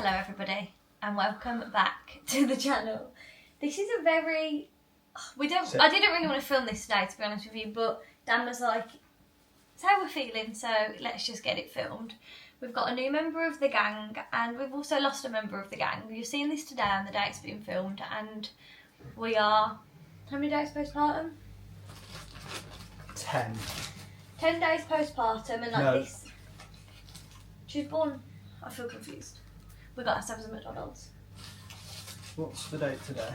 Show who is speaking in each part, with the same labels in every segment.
Speaker 1: Hello everybody and welcome back to the channel. This is a very... I didn't really want to film this today, to be honest with you, but Dan was like, it's how we're feeling, so let's just get it filmed. We've got a new member of the gang and we've also lost a member of the gang. You're seeing this today on the day it's being filmed, and we are... How many days postpartum?
Speaker 2: 10.
Speaker 1: 10 days postpartum, and like this... She was born... I feel confused. We got ourselves a McDonald's.
Speaker 2: What's the date today?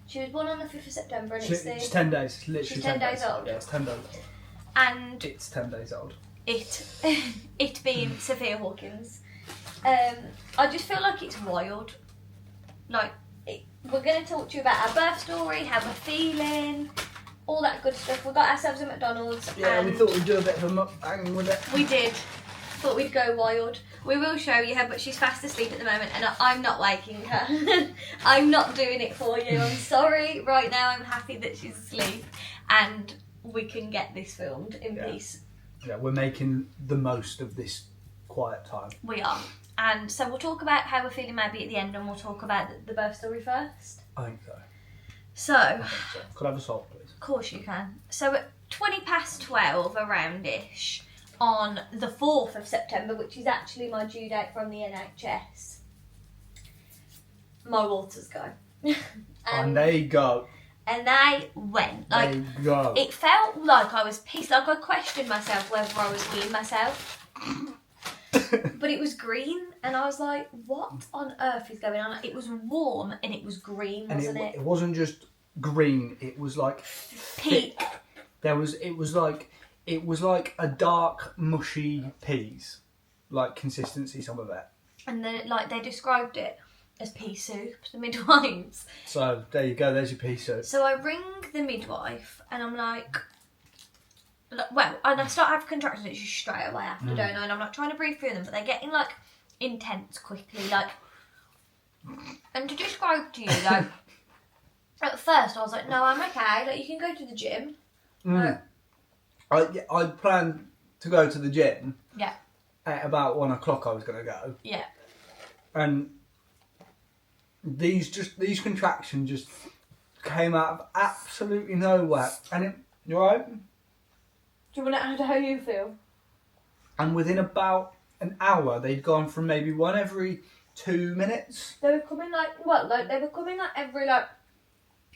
Speaker 1: She was born on the 5th of September and
Speaker 2: It's 10 days. It's literally
Speaker 1: she's 10 days old.
Speaker 2: Yeah, it's 10 days old.
Speaker 1: And
Speaker 2: it's 10 days old.
Speaker 1: It being Sophia Hawkins. I just feel like it's wild. Like, we're going to talk to you about our birth story, how we're feeling, all that good stuff. We got ourselves a McDonald's.
Speaker 2: Yeah, we thought we'd do a bit of a mukbang with it.
Speaker 1: We did. Thought we'd go wild. We will show you her, but she's fast asleep at the moment and I'm not waking her. I'm not doing it for you. I'm sorry. Right now I'm happy that she's asleep and we can get this filmed in peace.
Speaker 2: Yeah, we're making the most of this quiet time.
Speaker 1: We are. And so we'll talk about how we're feeling maybe at the end, and we'll talk about the birth story first.
Speaker 2: I think so.
Speaker 1: So.
Speaker 2: Could I have a salt, please?
Speaker 1: Of course you can. So at 12 around-ish, on the 4th of September, which is actually my due date from the NHS, my waters go.
Speaker 2: And they go.
Speaker 1: And they went. Like,
Speaker 2: they go.
Speaker 1: It felt like I was pissed. Like I questioned myself whether I was being myself. But it was green, and I was like, what on earth is going on? It was warm and it was green, wasn't it?
Speaker 2: It wasn't just green, it was like
Speaker 1: Pink.
Speaker 2: It was like a dark, mushy peas, like consistency, some of it.
Speaker 1: And then, like, they described it as pea soup, the midwives.
Speaker 2: So there you go. There's your pea soup.
Speaker 1: So I ring the midwife, and I'm like, well, and I start having contractions literally straight away after, don't I? And I'm like trying to breathe through them, but they're getting like intense quickly, like. And to describe to you, like, at first I was like, no, I'm okay. Like, you can go to the gym.
Speaker 2: I planned to go to the gym.
Speaker 1: Yeah.
Speaker 2: At about 1 o'clock, I was going to go.
Speaker 1: Yeah.
Speaker 2: And these contractions just came out of absolutely nowhere. And you alright?
Speaker 1: Do you want to add how you feel?
Speaker 2: And within about an hour, they'd gone from maybe one every 2 minutes.
Speaker 1: They were coming they were coming every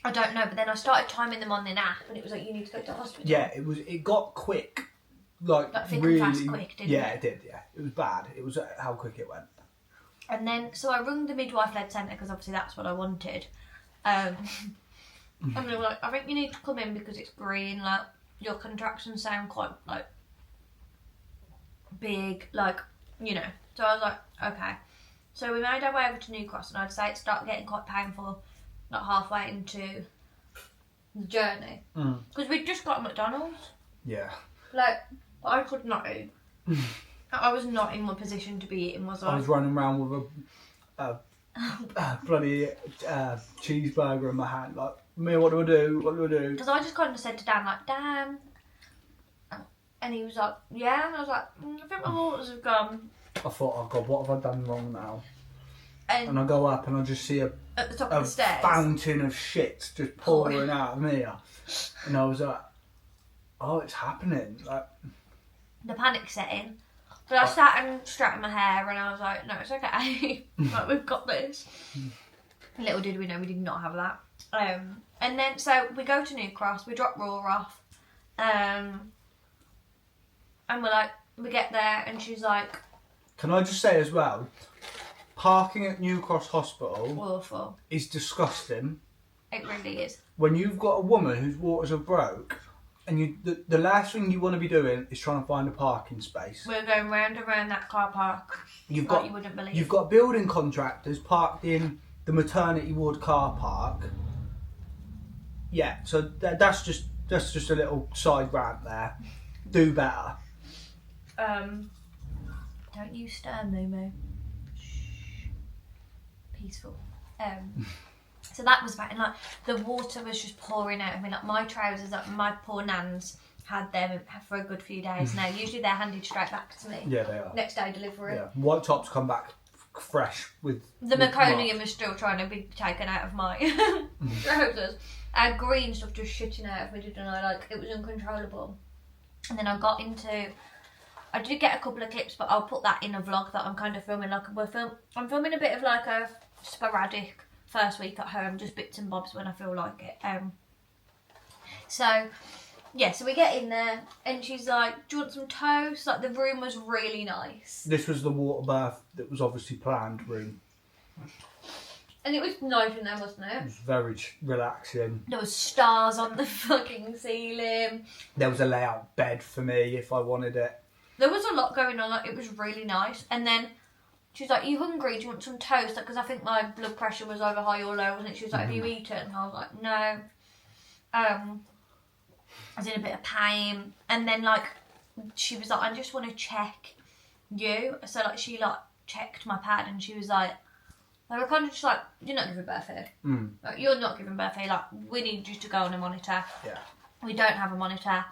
Speaker 1: I don't know, but then I started timing them on the app, and it was like, you need to go to the hospital.
Speaker 2: Yeah, it got quick, like
Speaker 1: thick
Speaker 2: really
Speaker 1: and fast quick, didn't it?
Speaker 2: Yeah, it did. Yeah, it was bad. It was how quick it went.
Speaker 1: And then, so I rung the midwife-led centre because obviously that's what I wanted. And they were like, I think you need to come in because it's green. Like, your contractions sound quite like big, like, you know. So I was like, okay. So we made our way over to New Cross, and I'd say it started getting quite painful. Not halfway into the journey, because we'd just got McDonald's.
Speaker 2: Yeah.
Speaker 1: Like, I could not eat. I was not in one position to be eating, was I?
Speaker 2: I was running around with a bloody cheeseburger in my hand, like, me, what do I do? What do I do?
Speaker 1: Because I just kind of said to Dan, like, Dan, and he was like, yeah, and I was like, I think my waters have gone.
Speaker 2: I thought, oh God, what have I done wrong now?
Speaker 1: And
Speaker 2: I go up and I just see
Speaker 1: at the top of the stairs,
Speaker 2: fountain of shit just pouring out of me, and I was like, "Oh, it's happening!" Like,
Speaker 1: the panic set in. But I sat and straightened my hair, and I was like, "No, it's okay. Like, we've got this." Little did we know we did not have that. And then so we go to New Cross, we drop Raw off, and we're like, we get there, and she's like,
Speaker 2: "Can I just say as well?" Parking at New Cross Hospital
Speaker 1: awful.
Speaker 2: Is disgusting.
Speaker 1: It really is. When
Speaker 2: you've got a woman whose waters are broke, and the last thing you want to be doing is trying to find a parking space.
Speaker 1: We're going round and round that car park. You wouldn't believe.
Speaker 2: You've got building contractors parked in the maternity ward car park. Yeah, so that's just a little side rant there. Do better.
Speaker 1: Don't you stir, Moo. Peaceful. So that was bad, and like the water was just pouring out of me. Like my trousers, like my poor nans had them for a good few days now. Usually they're handed straight back to me.
Speaker 2: Yeah, they are.
Speaker 1: Next day delivery.
Speaker 2: Yeah, white tops come back fresh with
Speaker 1: the
Speaker 2: with
Speaker 1: meconium is still trying to be taken out of my trousers. Our green stuff just shitting out of me, didn't I? Like, it was uncontrollable. And then I got into... I did get a couple of clips, but I'll put that in a vlog that I'm kind of filming. Like, I'm filming a bit of like a sporadic first week at home, just bits and bobs when I feel like it. So, yeah, so we get in there, and she's like, do you want some toast? Like, the room was really nice.
Speaker 2: This was the water bath that was obviously planned room.
Speaker 1: And it was nice in there, wasn't it?
Speaker 2: It was very relaxing.
Speaker 1: There was stars on the fucking ceiling.
Speaker 2: There was a layout bed for me if I wanted it.
Speaker 1: There was a lot going on. Like, it was really nice. And then she was like, are you hungry? Do you want some toast? Because I think my blood pressure was over high or low, wasn't it? She was like, have you eaten? And I was like, no. I was in a bit of pain. And then, like, she was like, I just want to check you. So, like, she, like, checked my pad, and she was like, they were kind of just like, you're not giving birth here. Like, you're not giving birth here. Like, we need you to go on a monitor.
Speaker 2: Yeah.
Speaker 1: We don't have a monitor.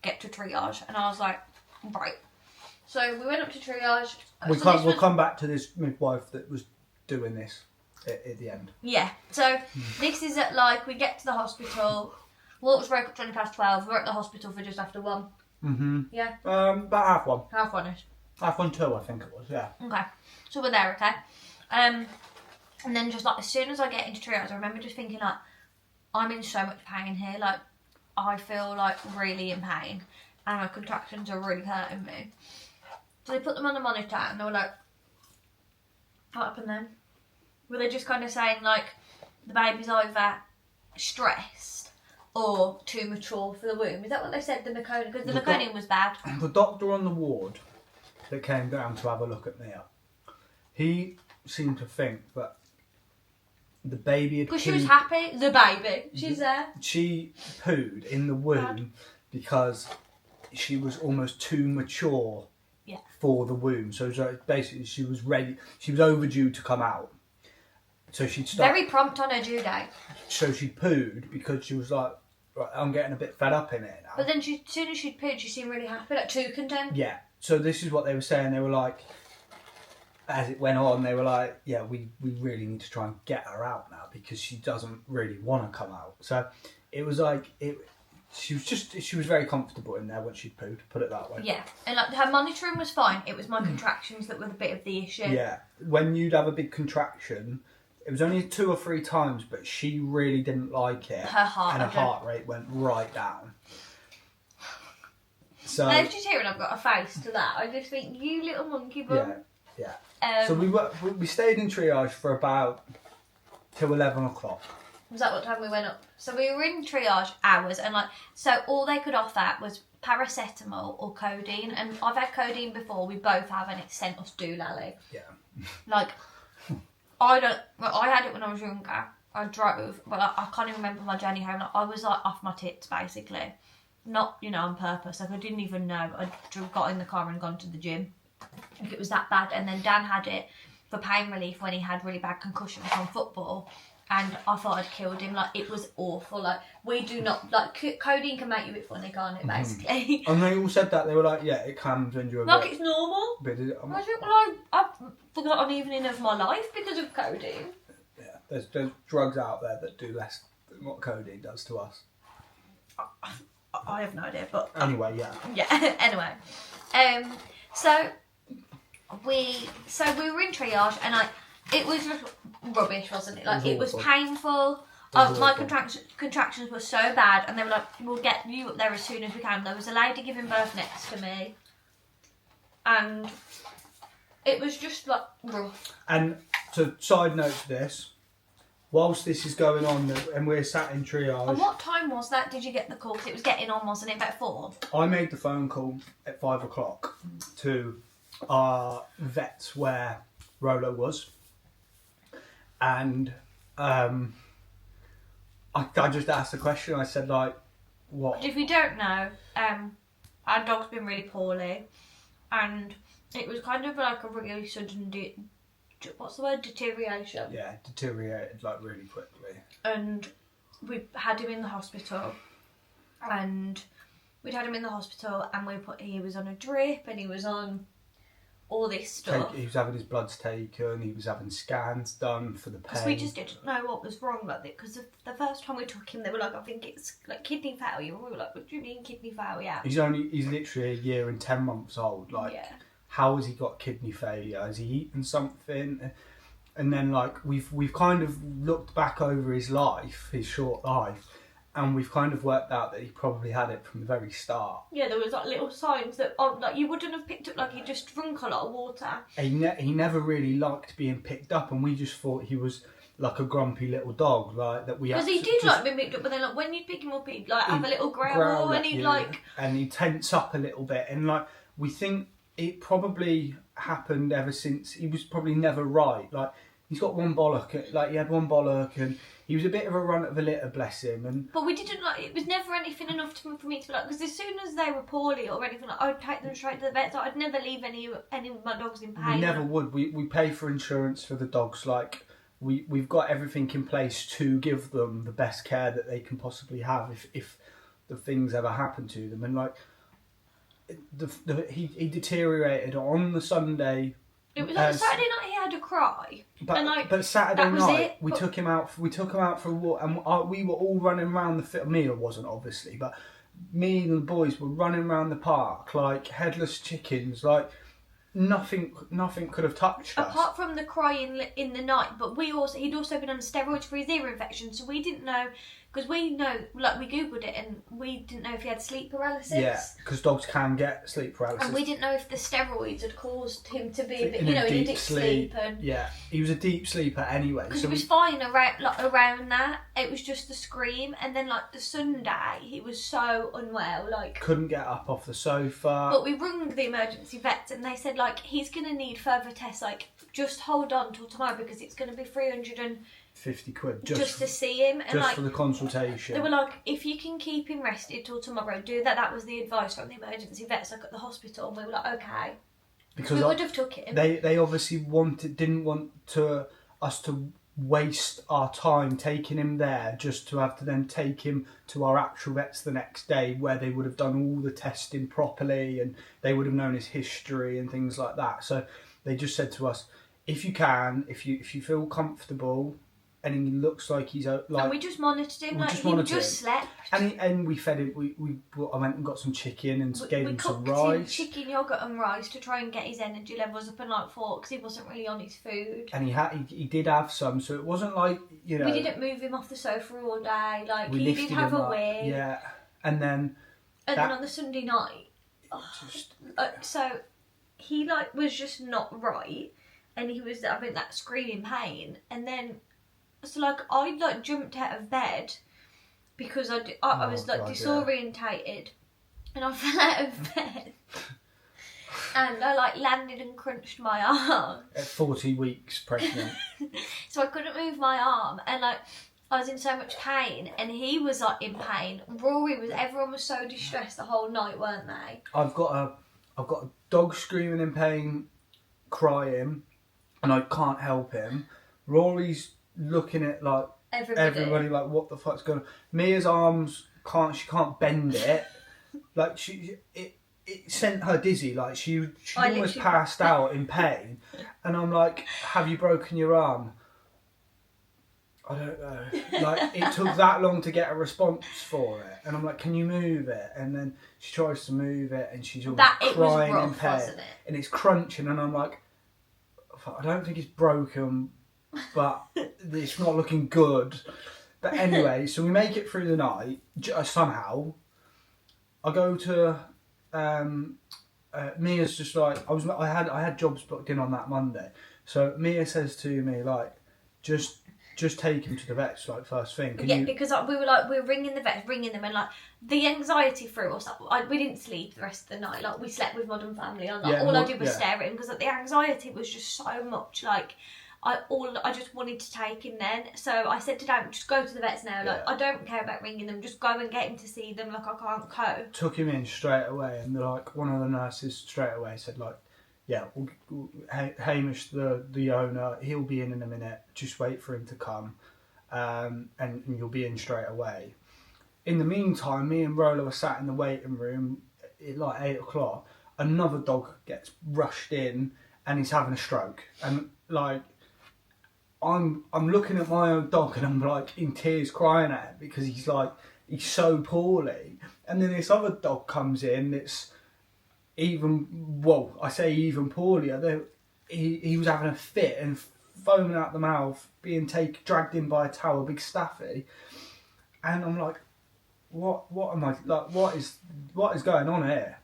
Speaker 1: Get to triage. And I was like, right. So we went up to triage.
Speaker 2: We'll come back to this midwife that was doing this at the end.
Speaker 1: Yeah. So this is at, like, we get to the hospital. Water's broke up 12:20. We're at the hospital for just after 1. Yeah.
Speaker 2: About half 1.
Speaker 1: Half 1ish.
Speaker 2: Half 1 2, I think it was. Yeah.
Speaker 1: Okay. So we're there, okay? And then just, like, as soon as I get into triage, I remember just thinking, like, I'm in so much pain here. Like, I feel, like, really in pain. And my contractions are really hurting me. So they put them on the monitor, and they were like, what happened then? Were they just kind of saying, like, the baby's either stressed or too mature for the womb? Is that what they said, the meconium? Because the meconium was bad.
Speaker 2: The doctor on the ward that came down to have a look at Mia, he seemed to think that the baby had...
Speaker 1: Because she was happy, the baby, she's there.
Speaker 2: She pooed in the womb because she was almost too mature for the womb. So basically she was ready, she was overdue to come out. So she'd start...
Speaker 1: Very prompt on her due date.
Speaker 2: So she pooed because she was like, right, I'm getting a bit fed up in it now.
Speaker 1: But then as soon as she'd pooed, she seemed really happy, like too content.
Speaker 2: Yeah. So this is what they were saying. They were like, as it went on, they were like, yeah, we really need to try and get her out now because she doesn't really want to come out. So it was like, she was very comfortable in there once she'd pooed, put it that way.
Speaker 1: Yeah, and like her monitoring was fine. It was my contractions that were the bit of the issue.
Speaker 2: Yeah, when you'd have a big contraction, it was only 2 or 3 times, but she really didn't like it.
Speaker 1: Her heart
Speaker 2: Rate went right down. So
Speaker 1: I was just hearing I've got a face to that. I just think, you little monkey bum.
Speaker 2: Yeah. So we stayed in triage for about till 11 o'clock.
Speaker 1: Was that what time we went up? So we were in triage hours, and like, so all they could offer was paracetamol or codeine, and I've had codeine before. We both have, and it sent us doolally.
Speaker 2: Yeah.
Speaker 1: Like, I had it when I was younger. I drove, but I can't even remember my journey home. Like, I was like off my tits basically, not on purpose. Like, I didn't even know. I got in the car and gone to the gym. Like, it was that bad. And then Dan had it for pain relief when he had really bad concussions from football. And I thought I'd killed him. Like, it was awful. Like, we do not... Like, codeine can make you a bit funny, can't it, basically?
Speaker 2: And they all said that. They were like, yeah, it can when you're a
Speaker 1: like,
Speaker 2: bit...
Speaker 1: it's normal.
Speaker 2: But
Speaker 1: I think, well, I've forgot an evening of my life because of codeine.
Speaker 2: Yeah, there's drugs out there that do less than what codeine does to us.
Speaker 1: I have no idea, but...
Speaker 2: Anyway, yeah.
Speaker 1: Yeah, anyway. So we were in triage, and it was just rubbish, wasn't it? Like, it was painful. My contractions were so bad, and they were like, we'll get you up there as soon as we can. There was a lady giving birth next to me, and it was just like rough.
Speaker 2: And so, side note to this, whilst this is going on, and we're sat in triage...
Speaker 1: And what time was that? Did you get the call? Because it was getting on, wasn't it? About 4?
Speaker 2: I made the phone call at 5 o'clock to our vets where Rolo was. And I just asked the question. I said, like, what?
Speaker 1: If you don't know, our dog's been really poorly, and it was kind of like a really sudden, what's the word, deterioration.
Speaker 2: Yeah, deteriorated like really quickly.
Speaker 1: And we had him in the hospital, and he was on a drip, and he was on all this stuff.
Speaker 2: He was having his bloods taken, he was having scans done for the pain.
Speaker 1: Because we just didn't know what was wrong with it. Because the first time we took him, they were like, I think it's like kidney failure. And we were like, what do you mean kidney failure?
Speaker 2: He's literally a year and 10 months old. Like,
Speaker 1: yeah.
Speaker 2: How has he got kidney failure? Has he eaten something? And then like we've kind of looked back over his life, his short life, and we've kind of worked out that he probably had it from the very start.
Speaker 1: Yeah, there was like little signs that like you wouldn't have picked up, like he just drunk a lot of water.
Speaker 2: He never really liked being picked up, and we just thought he was like a grumpy little dog, like that we.
Speaker 1: Because he did like being picked up, but then like when you'd pick him up, he'd like have a little growl and he'd like.
Speaker 2: And he'd tense up a little bit, and like we think it probably happened ever since he was probably never right. Like he's got one bollock, like he had one bollock, and he was a bit of a runt of a litter, bless him.
Speaker 1: But we didn't like. It was never anything enough for me to be like. Because as soon as they were poorly or anything, like, I'd take them straight to the vet. So I'd never leave any of my dogs in pain.
Speaker 2: We never would. We pay for insurance for the dogs. Like we've got everything in place to give them the best care that they can possibly have if the things ever happen to them. And like he deteriorated on the Sunday.
Speaker 1: It was like Saturday night. He had a cry,
Speaker 2: but Saturday night we took him out for a walk, and we were all running around the field. Mia wasn't obviously, but me and the boys were running around the park like headless chickens. Like nothing could have touched us
Speaker 1: apart from the crying in the night. But he'd also been on steroids for his ear infection, so we didn't know. Because we know, like we googled it, and we didn't know if he had sleep paralysis.
Speaker 2: Yeah, because dogs can get sleep paralysis.
Speaker 1: And we didn't know if the steroids had caused him to be a bit, in a deep sleep. And
Speaker 2: yeah, he was a deep sleeper anyway.
Speaker 1: Because he was fine around that. It was just the scream, and then like the Sunday, he was so unwell, like
Speaker 2: couldn't get up off the sofa.
Speaker 1: But we rung the emergency vets, and they said like he's going to need further tests. Like just hold on till tomorrow because it's going to be
Speaker 2: 350 quid
Speaker 1: just to see him, and
Speaker 2: just
Speaker 1: like
Speaker 2: for the consultation.
Speaker 1: They were like, if you can keep him rested till tomorrow, do that. That was the advice from the emergency vets, like at the hospital, and we were like, okay, because we would have took him.
Speaker 2: They obviously didn't want us to waste our time taking him there just to have to then take him to our actual vets the next day, where they would have done all the testing properly and they would have known his history and things like that. So they just said to us, if you feel comfortable and he looks like he's like,
Speaker 1: and we just monitored him, like he just slept.
Speaker 2: And we fed him. I went and got some chicken and gave him some rice,
Speaker 1: chicken, yogurt, and rice to try and get his energy levels up and like for because he wasn't really on his food.
Speaker 2: And he did have some, so it wasn't like we
Speaker 1: didn't move him off the sofa all day. Like he did have a wee.
Speaker 2: Yeah, and then
Speaker 1: on the Sunday night, so he like was just not right, and he was having that screaming pain, and then. So like I like jumped out of bed because I was like disorientated, and I fell out of bed, and I like landed and crunched my arm.
Speaker 2: At 40 weeks pregnant,
Speaker 1: so I couldn't move my arm, and like I was in so much pain, and he was like in pain. Everyone was so distressed the whole night, weren't they?
Speaker 2: I've got a dog screaming in pain, crying, and I can't help him. Rory's looking at like everybody like what the fuck's going on. Mia's arms can't bend it. Like it sent her dizzy. Like she almost passed out in pain. And I'm like, have you broken your arm? I don't know. Like it took that long to get a response for it. And I'm like, can you move it? And then she tries to move it and she's almost crying in pain. Wasn't it? And it's crunching and I'm like, I don't think it's broken, but it's not looking good. But anyway, so we make it through the night somehow. I go to Mia's just like I had jobs booked in on that Monday. So Mia says to me like, just take him to the vets like first thing.
Speaker 1: Because we were ringing the vets, ringing them, and like the anxiety through us. We didn't sleep the rest of the night. Like we slept with Modern Family on. All I did was stare at him because like, the anxiety was just so much. Like. I just wanted to take him then, so I said to Dan, just go to the vets now. Like I don't care about ringing them, just go and get him to see them. Like I can't cope.
Speaker 2: Took him in straight away, and like one of the nurses straight away said like, yeah, Hamish, the owner, he'll be in a minute. Just wait for him to come, and you'll be in straight away. In the meantime, me and Rolla were sat in the waiting room at like 8 o'clock. another dog gets rushed in and he's having a stroke, and like I'm looking at my own dog and I'm like in tears crying at him because he's so poorly, and then this other dog comes in that's I say even poorlier. He was having a fit and foaming out the mouth, being dragged in by a towel, a big staffy, and I'm like, what am I like? What is going on here?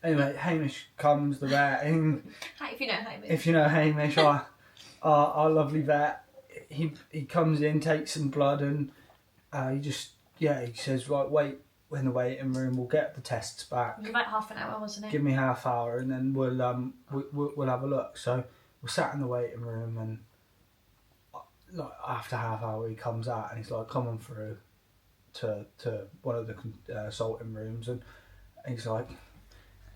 Speaker 2: Anyway, Hamish comes, the vet, and
Speaker 1: If you know Hamish.
Speaker 2: If you know Hamish, our lovely vet, he comes in, takes some blood, and he says, right, wait in the waiting room, we'll get the tests back.
Speaker 1: It was about half an hour, wasn't it?
Speaker 2: Give me half hour, and then we'll have a look. So we sat in the waiting room, and like after half hour, he comes out and he's like, come on through to one of the consulting rooms, and he's like,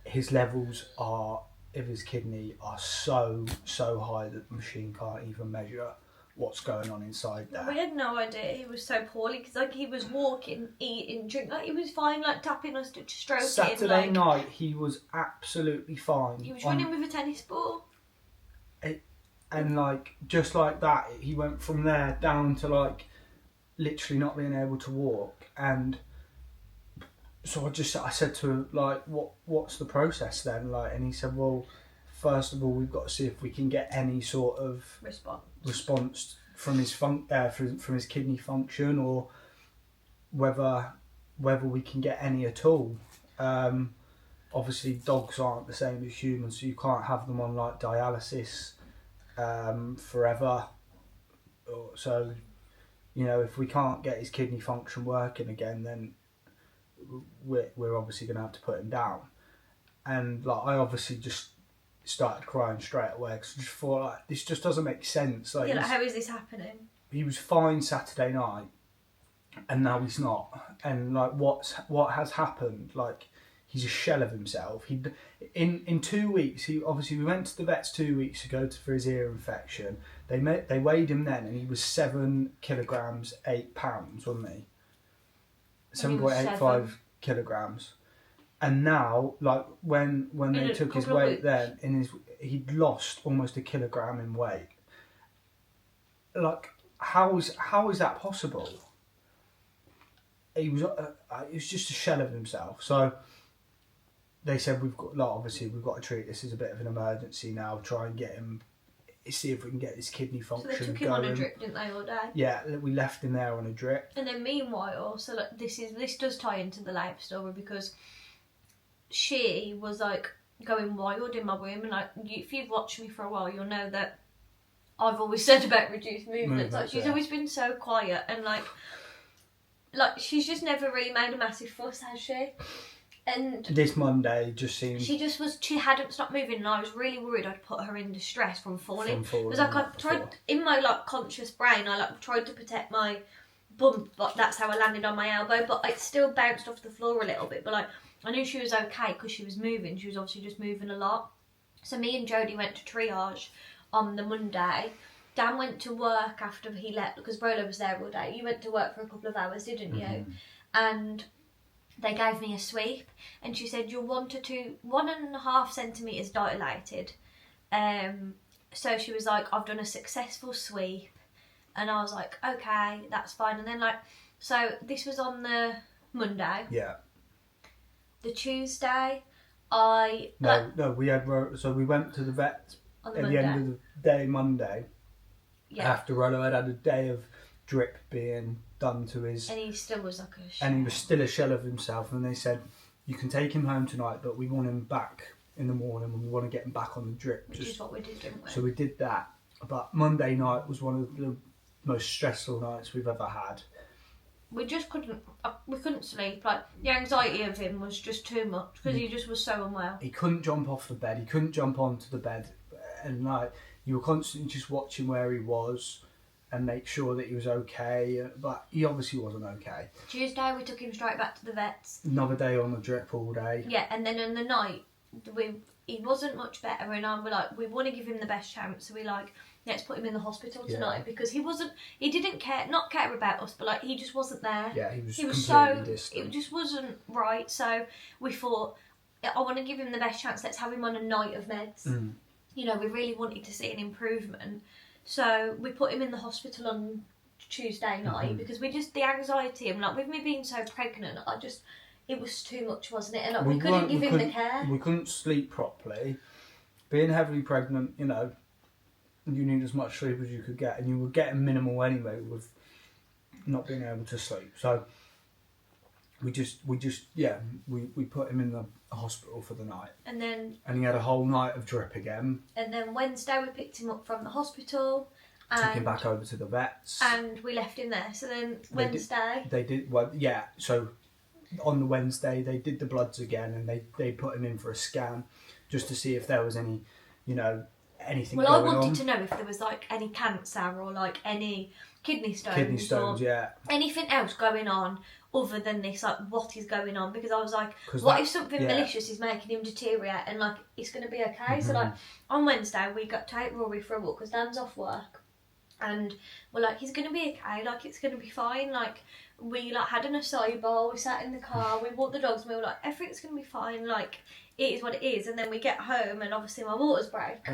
Speaker 2: his levels of his kidney are so high that the machine can't even measure what's going on inside there.
Speaker 1: We had no idea he was so poorly, because like he was walking, eating, drinking, like he was fine, like tapping us to stroke him.
Speaker 2: Saturday night he was absolutely fine.
Speaker 1: He was running with a tennis ball.
Speaker 2: And like just like that, he went from there down to like literally not being able to walk. And so I said to him, like, what's the process then? Like, and he said, well, first of all, we've got to see if we can get any sort of response from his from his kidney function, or whether we can get any at all. Obviously, dogs aren't the same as humans, so you can't have them on like dialysis forever. So, you know, if we can't get his kidney function working again, then we're obviously going to have to put him down. And like, I obviously just started crying straight away because I just thought, like, this just doesn't make sense. Like,
Speaker 1: how is this happening? He
Speaker 2: was fine Saturday night, and now he's not. And like, what has happened? Like, he's a shell of himself. In 2 weeks, we went to the vets 2 weeks ago for his ear infection. They weighed him then, and he was 7 kilograms 8 pounds, wasn't he? 7.85 kilograms. And now, like when they took his weight then, he'd lost almost a kilogram in weight. Like, how is that possible? He was just a shell of himself. So they said, we've got to treat this as a bit of an emergency now. Try and get him, see if we can get his kidney function going.
Speaker 1: So they took him on a drip, didn't they, all day?
Speaker 2: Yeah, we left him there on a drip.
Speaker 1: And then meanwhile, so like, this does tie into the labour story, because she was like going wild in my room, and like, if you've watched me for a while, you'll know that I've always said about reduced movements. Like, she's always been so quiet, and like she's just never really made a massive fuss, has she? And
Speaker 2: this Monday just seemed...
Speaker 1: She hadn't stopped moving, and I was really worried I'd put her in distress from falling. Because like, I tried, in my like conscious brain, I like tried to protect my bum, but that's how I landed on my elbow, but it still bounced off the floor a little bit. But like, I knew she was okay because she was moving. She was obviously just moving a lot. So me and Jodie went to triage on the Monday. Dan went to work after he left, because Rolo was there all day. You went to work for a couple of hours, didn't you? Mm-hmm. And they gave me a sweep, and she said, you're 1.5 centimetres dilated. So she was like, I've done a successful sweep. And I was like, okay, that's fine. And then like, so this was on the Monday.
Speaker 2: Yeah.
Speaker 1: The Tuesday,
Speaker 2: we went to the vet at the end of the day, Monday. Yeah. After Rolo had a day of drip being done to his...
Speaker 1: And he still was like a shell.
Speaker 2: And he was still a shell of himself. And they said, you can take him home tonight, but we want him back in the morning, and we want to get him back on the drip.
Speaker 1: Which is what we did, didn't we?
Speaker 2: So we did that. But Monday night was one of the most stressful nights we've ever had.
Speaker 1: We just couldn't sleep. Like, the anxiety of him was just too much, because he just was so unwell.
Speaker 2: He couldn't jump off the bed. He couldn't jump onto the bed. And like, you were constantly just watching where he was and make sure that he was okay. But he obviously wasn't okay.
Speaker 1: Tuesday, we took him straight back to the vets.
Speaker 2: Another day on the drip all day.
Speaker 1: Yeah, and then in the night, he wasn't much better, and I was like, we want to give him the best chance, so we like, let's put him in the hospital tonight, because he didn't not care about us, but like, he just wasn't there.
Speaker 2: Yeah, he was
Speaker 1: completely
Speaker 2: distant.
Speaker 1: It just wasn't right. So we thought, I want to give him the best chance. Let's have him on a night of meds. You know, we really wanted to see an improvement. So we put him in the hospital on Tuesday night because the anxiety, and like with me being so pregnant, it was too much, wasn't it? And like, we couldn't give him the care.
Speaker 2: We couldn't sleep properly. Being heavily pregnant, you know, you need as much sleep as you could get, and you were getting minimal anyway with not being able to sleep. So we put him in the hospital for the night.
Speaker 1: And
Speaker 2: he had a whole night of drip again.
Speaker 1: And then Wednesday we picked him up from the hospital.
Speaker 2: Took him back over to the vets.
Speaker 1: And we left him there. So then Wednesday...
Speaker 2: So on the Wednesday they did the bloods again, and they put him in for a scan just to see if there was any, you know, anything going on.
Speaker 1: Well, I wanted to know if there was like any cancer or like any kidney stones or anything else going on other than this, like what is going on, because I was like, what if something malicious is making him deteriorate and like it's going to be okay? So like on Wednesday we got to take Rory for a walk because Dan's off work, and we're like, he's going to be okay, like it's going to be fine. Like we like had an acai bowl, we sat in the car, we walked the dogs, and we were like, everything's going to be fine, like it is what it is. And then we get home and obviously my waters break.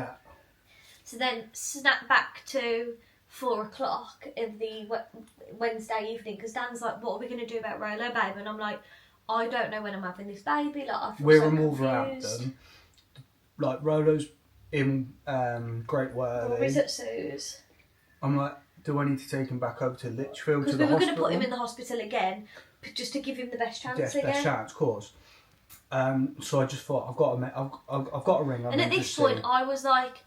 Speaker 1: So then snap back to 4 o'clock in the Wednesday evening, because Dan's like, what are we going to do about Rolo, babe? And I'm like, I don't know when I'm having this baby. Like, I feel
Speaker 2: we're
Speaker 1: so
Speaker 2: in
Speaker 1: confused.
Speaker 2: Wolverhampton. Like, Rolo's in Great Worthy.
Speaker 1: Rory's at Sue's.
Speaker 2: I'm like, do I need to take him back over to Lichfield to the hospital?
Speaker 1: Because we were going to put him in the hospital again, just to give him the best chance again.
Speaker 2: Best chance, of course. So I just thought, I've got to ring.
Speaker 1: And at this point, I was like,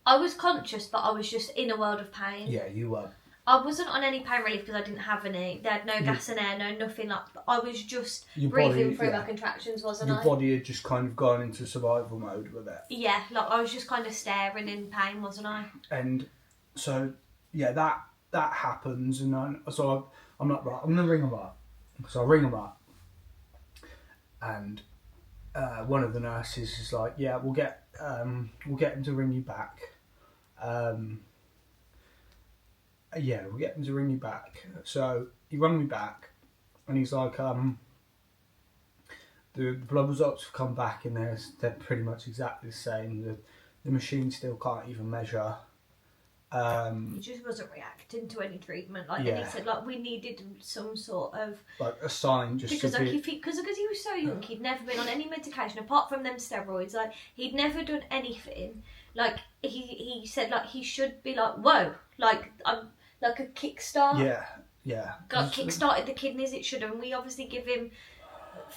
Speaker 1: I was conscious, but I was just in a world of pain.
Speaker 2: Yeah, you were.
Speaker 1: I wasn't on any pain relief because I didn't have any. They had no gas and air, no nothing. Like, I was just breathing through my contractions, wasn't I?
Speaker 2: Your body had just kind of gone into survival mode with it.
Speaker 1: Yeah, like I was just kind of staring in pain, wasn't I?
Speaker 2: And so, yeah, that happens, and I'm like, right, I'm gonna ring him up. So I ring him up, and one of the nurses is like, yeah, we'll get him to ring you back. We'll get him to ring you back. So he rang me back, and he's like, the blood results have come back, and they're pretty much exactly the same. The machine still can't even measure.
Speaker 1: He just wasn't reacting to any treatment. Like, and he said, like, we needed some sort of
Speaker 2: like a sign, just
Speaker 1: because like because he was so young, he'd never been on any medication apart from them steroids. Like, he'd never done anything. Like, he said, like, he should be like, whoa, like like a kickstart.
Speaker 2: Yeah.
Speaker 1: Like, kick-started the kidneys. It should have. And we obviously give him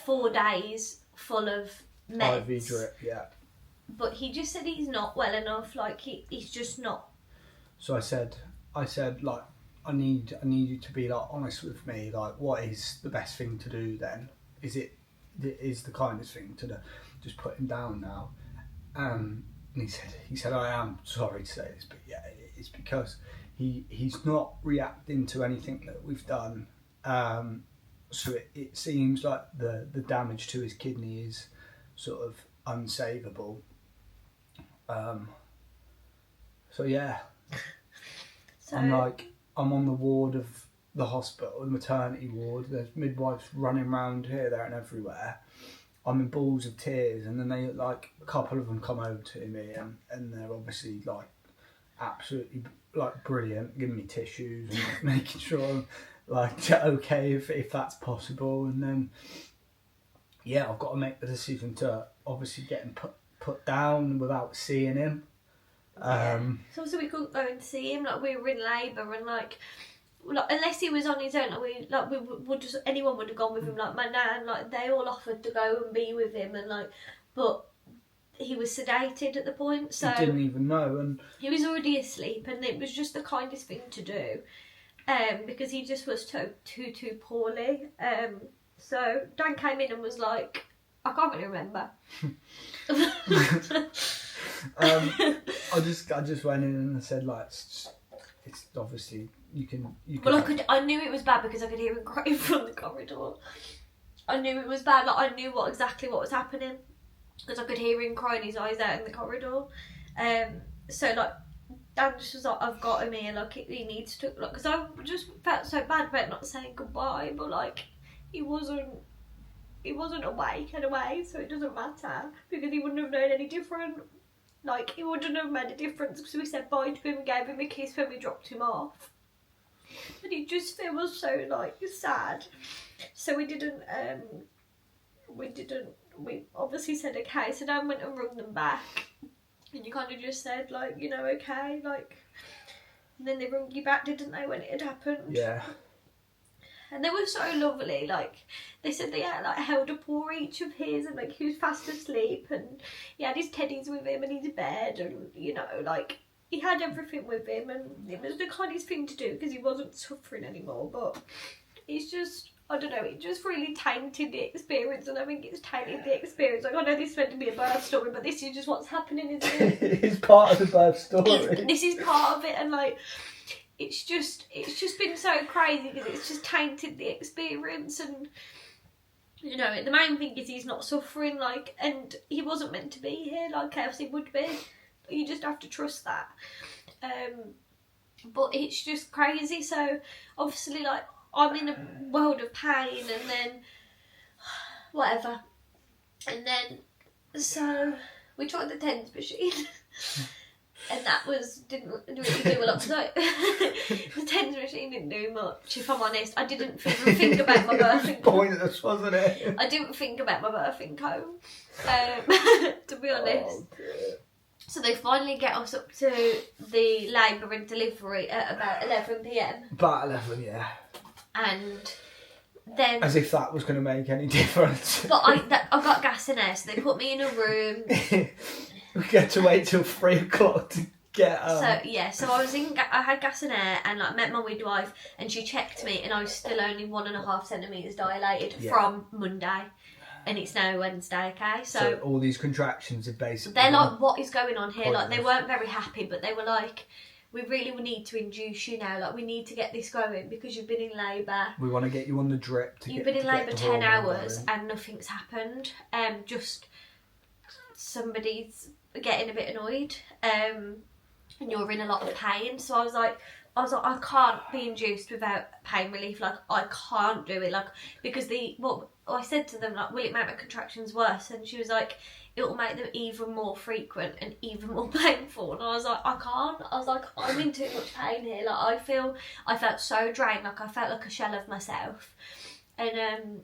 Speaker 1: 4 days full of meds.
Speaker 2: IV drip, yeah.
Speaker 1: But he just said he's not well enough. Like, he's just not.
Speaker 2: So I said, like, I need you to be like honest with me. Like, what is the best thing to do then? Is the kindest thing to do? Just put him down now. And he said, I am sorry to say this, but yeah, it's because he's not reacting to anything that we've done. So it seems like the damage to his kidney is sort of unsavable. So yeah. So I'm on the ward of the hospital, the maternity ward. There's midwives running around here, there, and everywhere. I'm in balls of tears, and then they like a couple of them come over to me, and they're obviously like absolutely like brilliant, giving me tissues and making sure I'm like okay if that's possible. And then I've got to make the decision to obviously get him put down without seeing him.
Speaker 1: So obviously we couldn't go and see him. Like, we were in labour, and like unless he was on his own, we would just, anyone would have gone with him. Like my nan, like they all offered to go and be with him, and like, but he was sedated at the point, so
Speaker 2: he didn't even know, and
Speaker 1: he was already asleep, and it was just the kindest thing to do, because he just was too poorly. So Dan came in and was like, I can't really remember.
Speaker 2: I just went in and I said, like, it's obviously you can.
Speaker 1: Well, I knew it was bad because I could hear him crying from the corridor. I knew it was bad. Like, I knew exactly what was happening because I could hear him crying his eyes out in the corridor. So like, Dan just was like, I've got him here. Like, he needs to. Like, because I just felt so bad about not saying goodbye, but like, he wasn't he wasn't awake anyway, so it doesn't matter because he wouldn't have known any different. Like, he wouldn't have made a difference because we said bye to him and gave him a kiss when we dropped him off. And it just feels so, like, sad. So we obviously said okay, so Dan went and rung them back. And you kind of just said, like, you know, okay, like... And then they rung you back, didn't they, when it had happened?
Speaker 2: Yeah.
Speaker 1: And they were so lovely, like, they said they had, like, held a paw each of his and, like, he was fast asleep and he had his teddies with him and his bed and, you know, like, he had everything with him and it was the kindest thing to do because he wasn't suffering anymore, but it's just, I don't know, it just really tainted the experience and I think it's tainted the experience. Like, I know this is meant to be a birth story, but this is just what's happening, isn't it?
Speaker 2: It's part of the birth story.
Speaker 1: This is part of it and, like... It's just been so crazy because it's just tainted the experience and, you know, the main thing is he's not suffering, like, and he wasn't meant to be here like else he would be, but you just have to trust that. But it's just crazy, so obviously, like, I'm in a world of pain and then, whatever, and then, so, we tried the TENS machine. And that didn't really do a lot. So the TENS machine didn't do much, if I'm honest. I didn't even think about my birthing comb.
Speaker 2: Pointless, wasn't it?
Speaker 1: I didn't think about my birthing comb, to be honest.
Speaker 2: Oh, dear.
Speaker 1: So they finally get us up to the labour and delivery at about 11 p.m.
Speaker 2: About 11, yeah.
Speaker 1: And then...
Speaker 2: As if that was going to make any difference.
Speaker 1: But I got gas in air, so they put me in a room.
Speaker 2: We get to wait till 3 o'clock to get
Speaker 1: So yeah, so I had gas and air and like met my midwife and she checked me and I was still only 1.5 centimetres dilated from Monday and it's now Wednesday, okay?
Speaker 2: So all these contractions are basically...
Speaker 1: They're like, what is going on here? Like, they weren't very happy, but they were like, we really need to induce you now. Like, we need to get this going because you've been in labour.
Speaker 2: We want to get you on the drip.
Speaker 1: You've been in labour 10 hours and nothing's happened. Just somebody's getting a bit annoyed. And you're in a lot of pain. So I was like, I can't be induced without pain relief. Like, I can't do it. Like, because I said to them, like, will it make my contractions worse? And she was like, it will make them even more frequent and even more painful. And I was like, I can't. I was like, I'm in too much pain here. Like, I felt so drained. Like, I felt like a shell of myself. And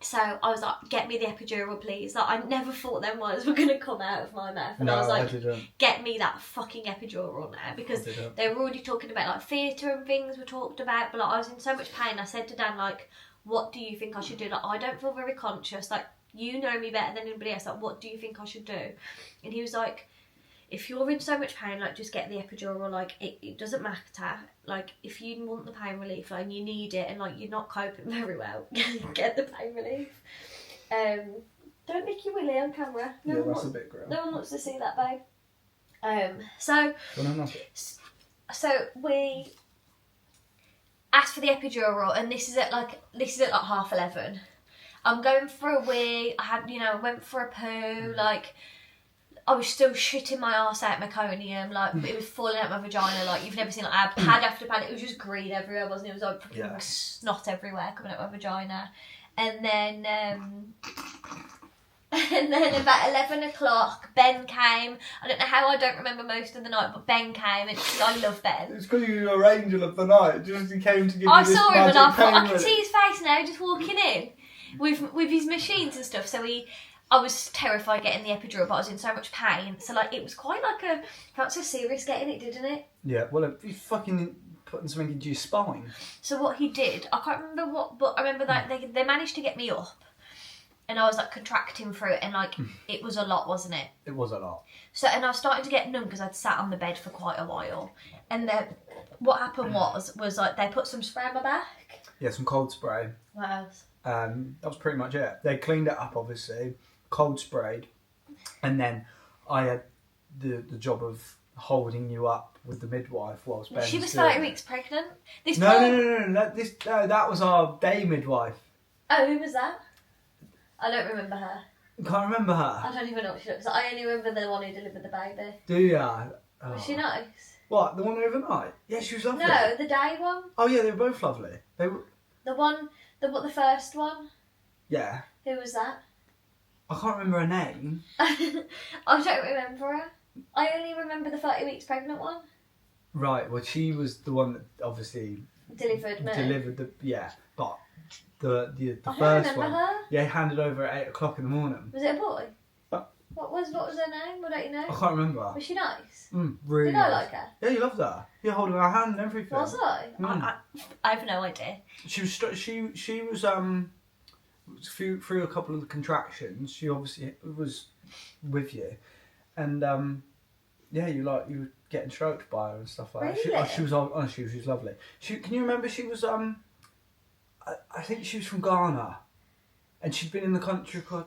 Speaker 1: so I was like, get me the epidural, please. Like, I never thought them words were going to come out of my mouth. And I was like, get me that fucking epidural now. Because they were already talking about, like, theatre and things were talked about. But, like, I was in so much pain. I said to Dan, like, what do you think I should do? Like, I don't feel very conscious. Like, you know me better than anybody else. Like, what do you think I should do? And he was like, if you're in so much pain, like, just get the epidural. Like, it doesn't matter. Like, if you want the pain relief, like, and you need it, and, like, you're not coping very well, get the pain relief. Don't make your willy on camera.
Speaker 2: That's a bit gross.
Speaker 1: No one wants to see that, babe. So we asked for the epidural, and this is at like 11:30. I'm going for a wee. I went for a poo. Like, I was still shitting my arse out meconium. Like, it was falling out my vagina. Like, you've never seen, like, I had pad after pad. It was just green everywhere, wasn't it? It was like fucking snot everywhere coming out my vagina. And then about 11 o'clock, Ben came. I don't know how I don't remember most of the night, but Ben came, and I love Ben.
Speaker 2: It's because you were angel of the night. Just he came to give you
Speaker 1: I
Speaker 2: this
Speaker 1: saw him and I thought, I can
Speaker 2: relief.
Speaker 1: see his face now just walking in with his machines and stuff. So I was terrified getting the epidural, but I was in so much pain. So, like, it was quite like felt so serious getting it, didn't it?
Speaker 2: Yeah, well, he fucking putting something into your spine.
Speaker 1: So what he did, I can't remember what, but I remember that they managed to get me up. And I was, like, contracting through it, and, like, it was a lot, wasn't it?
Speaker 2: It was a lot.
Speaker 1: So, and I was starting to get numb because I'd sat on the bed for quite a while. And then what happened was like, they put some spray on my back.
Speaker 2: Yeah, some cold spray.
Speaker 1: What else?
Speaker 2: That was pretty much it. They cleaned it up, obviously, cold sprayed, and then I had the job of holding you up with the midwife whilst Ben.
Speaker 1: She was 30 weeks pregnant.
Speaker 2: No. That was our day midwife.
Speaker 1: Oh, who was that? I don't remember her.
Speaker 2: You can't remember her?
Speaker 1: I don't even know what she looks like. I only remember the one who delivered the baby.
Speaker 2: Do ya? Oh.
Speaker 1: Was she nice?
Speaker 2: What, the one overnight? Yeah, she was lovely.
Speaker 1: No, the day one.
Speaker 2: Oh yeah, they were both lovely. They were...
Speaker 1: The first one.
Speaker 2: Yeah.
Speaker 1: Who was that?
Speaker 2: I can't remember her name.
Speaker 1: I don't remember her. I only remember the 30 weeks pregnant one.
Speaker 2: Right, well, she was the one that obviously
Speaker 1: Delivered me.
Speaker 2: delivered the, yeah, but the
Speaker 1: I don't
Speaker 2: first
Speaker 1: remember
Speaker 2: one,
Speaker 1: her.
Speaker 2: yeah, handed over at 8 o'clock in the morning.
Speaker 1: Was it a boy?
Speaker 2: Uh,
Speaker 1: What was her name? What don't you know?
Speaker 2: I can't remember.
Speaker 1: Was she nice?
Speaker 2: Really
Speaker 1: Did I
Speaker 2: nice.
Speaker 1: like her?
Speaker 2: Yeah, you loved her. You're holding her hand and everything.
Speaker 1: Was I? I have no idea.
Speaker 2: She was through a couple of the contractions. She obviously was with you, and yeah, you were getting stroked by her and stuff like that.
Speaker 1: Really?
Speaker 2: She was honestly, she was lovely. Can you remember? She was I think she was from Ghana, and she'd been in the country for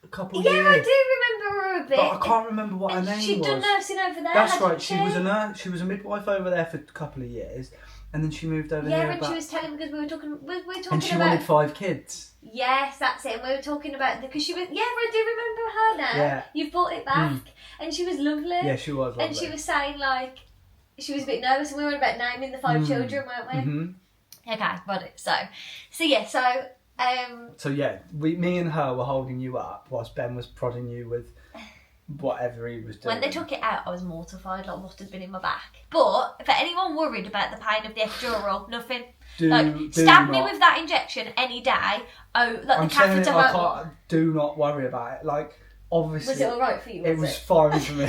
Speaker 2: a couple of years.
Speaker 1: Yeah, I do remember her a bit.
Speaker 2: But I can't remember what her name was.
Speaker 1: She'd done nursing over there.
Speaker 2: That's right. She was a nurse. She was a midwife over there for a couple of years, and then she moved over here.
Speaker 1: Yeah, and she was telling because we were talking. We were talking
Speaker 2: and she
Speaker 1: about.
Speaker 2: wanted 5 kids.
Speaker 1: Yes, that's it. And we were talking about because she was. Yeah, I do remember her now.
Speaker 2: Yeah.
Speaker 1: You've brought it back, and she was lovely.
Speaker 2: Yeah, she was lovely.
Speaker 1: And she was saying like, she was a bit nervous, and we were about naming the 5 children, weren't we?
Speaker 2: Mm-hmm.
Speaker 1: Okay, got it. So yeah,
Speaker 2: So yeah, me and her were holding you up whilst Ben was prodding you with whatever he was doing.
Speaker 1: when they took it out, I was mortified. Like must have been in my back. But for anyone worried about the pain of the epidural, nothing. Stab me with that injection any day. Oh, like
Speaker 2: I'm
Speaker 1: the
Speaker 2: saying
Speaker 1: catheter.
Speaker 2: I can't. Do not worry about it. Like obviously,
Speaker 1: Was it all right for you?
Speaker 2: It was fine for me.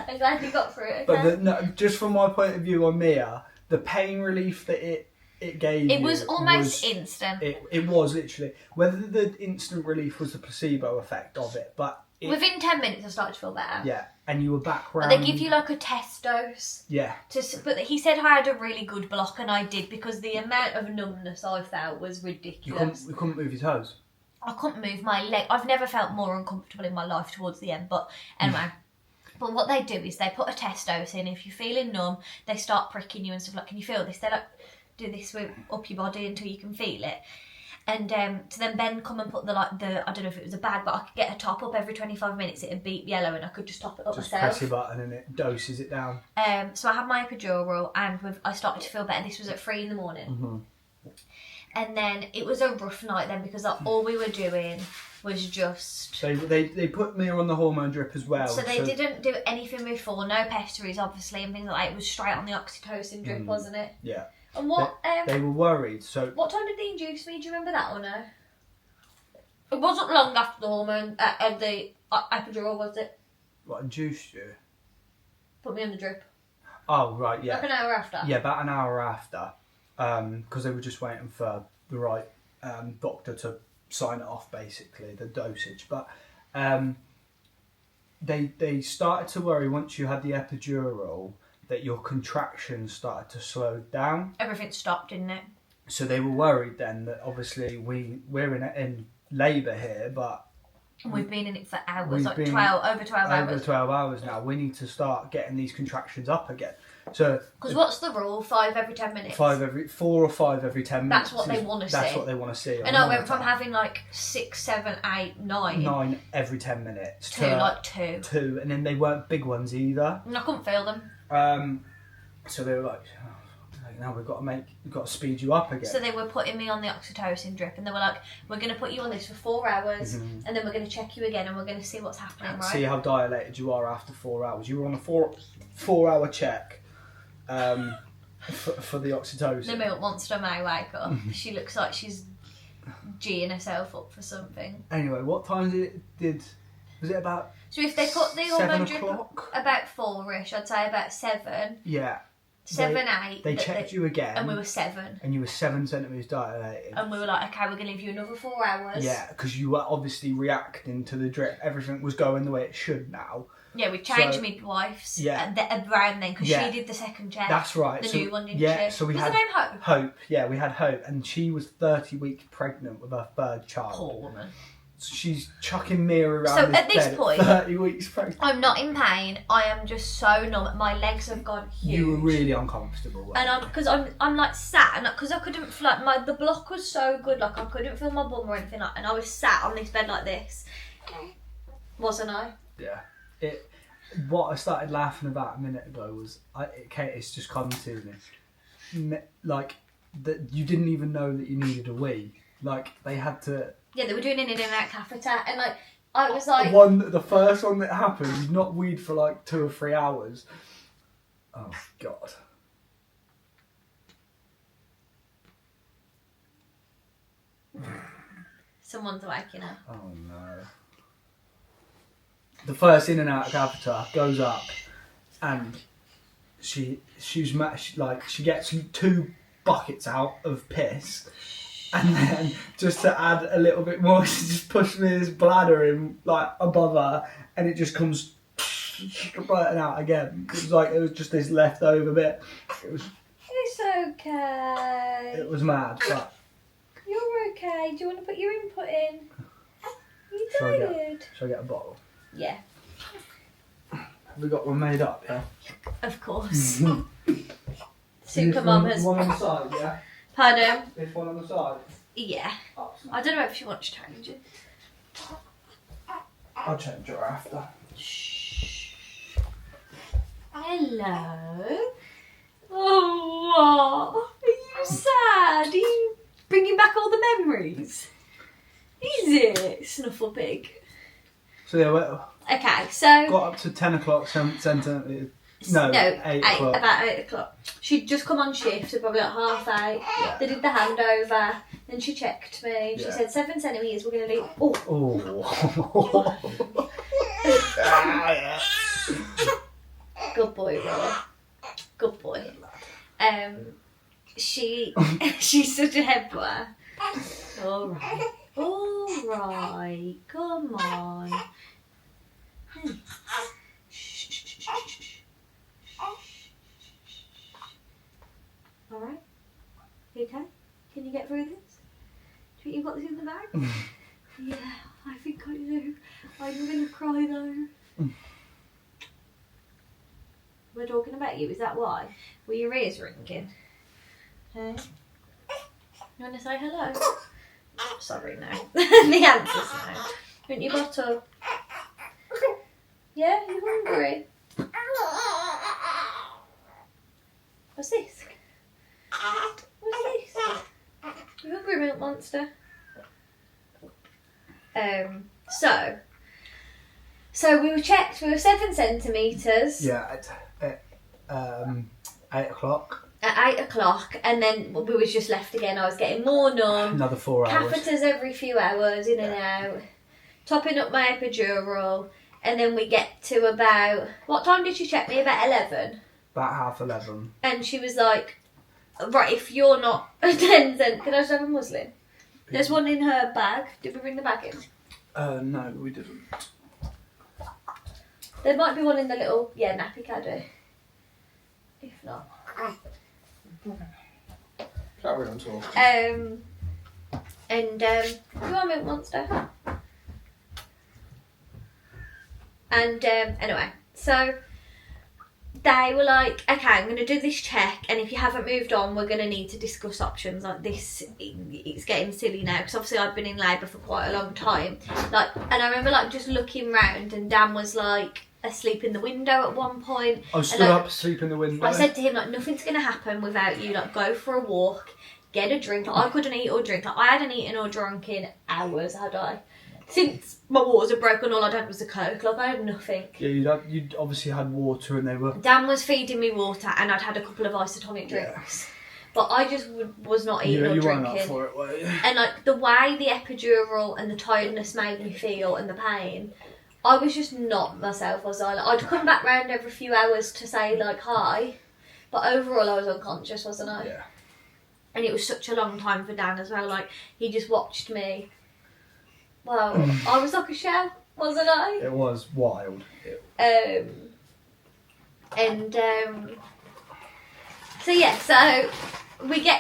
Speaker 1: I'm glad you got through it.
Speaker 2: Okay? But just from my point of view on Mia, the pain relief that it gave
Speaker 1: it was almost instant.
Speaker 2: It was literally whether the instant relief was the placebo effect of it, but
Speaker 1: within 10 minutes I started to feel better.
Speaker 2: Yeah, and you were back round.
Speaker 1: But they give you like a test dose.
Speaker 2: Yeah.
Speaker 1: But he said I had a really good block, and I did because the amount of numbness I felt was ridiculous.
Speaker 2: You couldn't move your toes.
Speaker 1: I couldn't move my leg. I've never felt more uncomfortable in my life towards the end. But anyway. But what they do is they put a test dose in. If you're feeling numb, they start pricking you and stuff like, can you feel this? They like do this up your body until you can feel it. And so then Ben come and put the I don't know if it was a bag, but I could get a top up every 25 minutes. It'd beep yellow, and I could just top it up
Speaker 2: just
Speaker 1: myself.
Speaker 2: Press your button and it doses it down.
Speaker 1: So I had my epidural, and I started to feel better. This was at 3 a.m.
Speaker 2: Mm-hmm.
Speaker 1: And then it was a rough night then because all we were doing was just.
Speaker 2: They put me on the hormone drip as well.
Speaker 1: So they didn't do anything before, no pessaries obviously and things like that. It was straight on the oxytocin drip, wasn't it?
Speaker 2: Yeah.
Speaker 1: And what?
Speaker 2: They were worried. So
Speaker 1: what time did they induce me? Do you remember that or no? It wasn't long after the hormone, the epidural, was it?
Speaker 2: What induced you?
Speaker 1: Put me on the drip.
Speaker 2: Oh right, yeah.
Speaker 1: Like an hour after.
Speaker 2: Yeah, about an hour after, because they were just waiting for the right doctor to sign it off, basically the dosage. But they started to worry once you had the epidural that your contractions started to slow down.
Speaker 1: Everything stopped, didn't it?
Speaker 2: So they were worried then that obviously we're in labour here, but
Speaker 1: we've been in it for hours, like over 12 hours.
Speaker 2: Over 12 hours now. We need to start getting these contractions up again. So
Speaker 1: because what's the rule? 5 every 10 minutes.
Speaker 2: 4 or 5 every 10 minutes.
Speaker 1: That's what they want to see.
Speaker 2: That's what they want to see.
Speaker 1: And I went from having like 6, 7, 8, 9.
Speaker 2: 9 every 10 minutes.
Speaker 1: To
Speaker 2: 2, and then they weren't big ones either.
Speaker 1: And I couldn't feel them.
Speaker 2: So they were like, now we've got to speed you up again.
Speaker 1: So they were putting me on the oxytocin drip, and they were like, we're going to put you on this for 4 hours, and then we're going to check you again, and we're going to see what's happening, right?
Speaker 2: See how dilated you are after 4 hours. You were on a 4-hour check for the oxytocin.
Speaker 1: The milk monster may wake up. She looks like she's G'ing herself up for something.
Speaker 2: Anyway, what time was it about?
Speaker 1: So if they put the hormone drip
Speaker 2: o'clock?
Speaker 1: about 4ish, I'd say about 7.
Speaker 2: Yeah.
Speaker 1: 7, 8.
Speaker 2: They checked you again.
Speaker 1: And we were 7.
Speaker 2: And you were 7 centimetres dilated.
Speaker 1: And we were like, okay, we're going to give you another 4 hours.
Speaker 2: Yeah, because you were obviously reacting to the drip. Everything was going the way it should now.
Speaker 1: Yeah, we changed midwives.
Speaker 2: Yeah.
Speaker 1: Around then, because she did the second check.
Speaker 2: That's right.
Speaker 1: The new one, didn't she?
Speaker 2: Yeah, so we
Speaker 1: was
Speaker 2: had...
Speaker 1: her name Hope?
Speaker 2: Hope, yeah, we had Hope. And she was 30 weeks pregnant with her 3rd child.
Speaker 1: Poor woman.
Speaker 2: She's chucking me around.
Speaker 1: So at this point,
Speaker 2: 30 weeks pregnant.
Speaker 1: I'm not in pain. I am just so numb. My legs have gone huge.
Speaker 2: You were really uncomfortable.
Speaker 1: And because I'm like sat, and because I couldn't feel like the block was so good, like I couldn't feel my bum or anything like. And I was sat on this bed like this, wasn't I?
Speaker 2: Yeah. What I started laughing about a minute ago was it's just come to me, like that you didn't even know that you needed a wee. Like, they had to...
Speaker 1: Yeah, they were doing an in and out catheter, and like, I was like...
Speaker 2: The first one that happened, he's not weed for like 2 or 3 hours. Oh, God.
Speaker 1: Someone's waking up.
Speaker 2: Oh, no. The first in and out catheter goes up, and she gets 2 buckets out of piss, and then just to add a little bit more, she just pushed this bladder in like above her, and it just comes spurting out again. It was just this leftover bit.
Speaker 1: It's okay.
Speaker 2: It was mad. But
Speaker 1: You're okay. Do you want to put your input in? You
Speaker 2: shall I
Speaker 1: tired?
Speaker 2: get a bottle?
Speaker 1: Yeah.
Speaker 2: Have we got one made up? Yeah.
Speaker 1: Of course. Super mum has.
Speaker 2: One on the side, yeah.
Speaker 1: Pardon?
Speaker 2: This one on the side.
Speaker 1: Yeah.
Speaker 2: Oh,
Speaker 1: I don't know if she wants to change it.
Speaker 2: I'll change her after.
Speaker 1: Shh. Hello. Oh, what? Are you sad? Are you bringing back all the memories? Is it? Snuffle pig.
Speaker 2: So yeah,
Speaker 1: Okay, so...
Speaker 2: got up to 10 o'clock, 8 o'clock.
Speaker 1: About 8 o'clock. She'd just come on shift, so probably like 8:30.
Speaker 2: Yeah.
Speaker 1: They did the handover, then she checked me. She said 7 centimetres, we're going to leave.
Speaker 2: Oh.
Speaker 1: Good boy, Roy. Good boy. She's such a head boy. Alright, come on. Alright? You okay? Can you get through this? Do you think you've got this in the bag? Yeah, I think I do. I'm going to cry though. We're talking about you, is that why? Were your ears ringing? Hey? You want to say hello? Sorry, no. The answer's no. Want your bottle? Yeah, you hungry? What's this? What's this? You hungry, milk monster? So we were checked. We were 7 centimetres.
Speaker 2: Yeah, at 8 o'clock.
Speaker 1: At 8 o'clock, and then we was just left again. I was getting more numb.
Speaker 2: Another 4 hours.
Speaker 1: Catheters every few hours, in and out. Topping up my epidural, and then we get to about... What time did she check me? About 11?
Speaker 2: About 11:30.
Speaker 1: And she was like, right, if you're not a 10 cent, can I just have a muslin? There's one in her bag. Did we bring the bag in?
Speaker 2: No, we didn't.
Speaker 1: There might be one in the little, nappy caddy. If not.
Speaker 2: Carry on talking.
Speaker 1: You are milk monster. And anyway, so they were like, okay, I'm going to do this check, and if you haven't moved on, we're going to need to discuss options. Like this, it's getting silly now, because obviously I've been in labour for quite a long time. Like, and I remember like just looking round, and Dan was like asleep in the window at one point.
Speaker 2: I was stood up, asleep in the window.
Speaker 1: I said to him, like, nothing's going to happen without you. Like, go for a walk, get a drink. Like, I couldn't eat or drink. Like, I hadn't eaten or drunk in hours, had I? Since my waters had broken, all I'd had was a Coke. Like, I had nothing.
Speaker 2: Yeah, you'd obviously had water, and they were...
Speaker 1: Dan was feeding me water, and I'd had a couple of isotonic drinks. Yeah. But I just was not eating or
Speaker 2: you
Speaker 1: drinking.
Speaker 2: weren't up for it, were you?
Speaker 1: And, like, the way the epidural and the tiredness made me feel and the pain... I was just not myself, was I? Like, I'd come back round every few hours to say, like, hi. But overall, I was unconscious, wasn't I?
Speaker 2: Yeah.
Speaker 1: And it was such a long time for Dan as well. Like, he just watched me. Well, I was like a shell, wasn't I?
Speaker 2: It was wild.
Speaker 1: So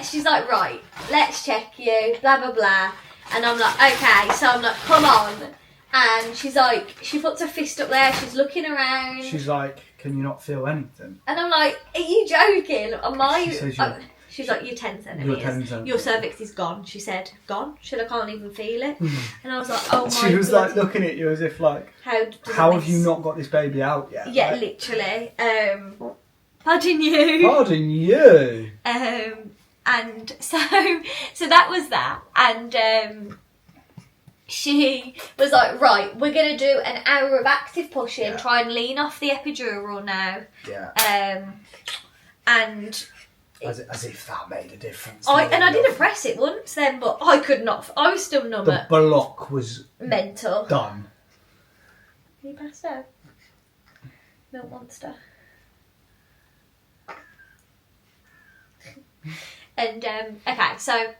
Speaker 1: she's like, right, let's check you, blah, blah, blah. And I'm like, okay. So I'm like, come on. And she's like, she puts her fist up there, she's looking around.
Speaker 2: She's like, can you not feel anything?
Speaker 1: And I'm like, are you joking?
Speaker 2: She's
Speaker 1: like, you're 10 centimetres.
Speaker 2: You're 10 centimetres.
Speaker 1: Your cervix is gone. She said, gone? I can't even feel it. And I was like, oh my God.
Speaker 2: She was like looking at you as if like, how have you not got this baby out yet?
Speaker 1: Yeah,
Speaker 2: like,
Speaker 1: literally. Pardon you.
Speaker 2: Pardon you.
Speaker 1: And so that was that. And she was like, right, we're going to do an hour of active pushing, try and lean off the epidural now.
Speaker 2: Yeah.
Speaker 1: And...
Speaker 2: As if that made a difference.
Speaker 1: I didn't press it once then, but I could not... I was still numb.
Speaker 2: The block was...
Speaker 1: mental.
Speaker 2: Done.
Speaker 1: Can you pass out? Milk monster. And okay, so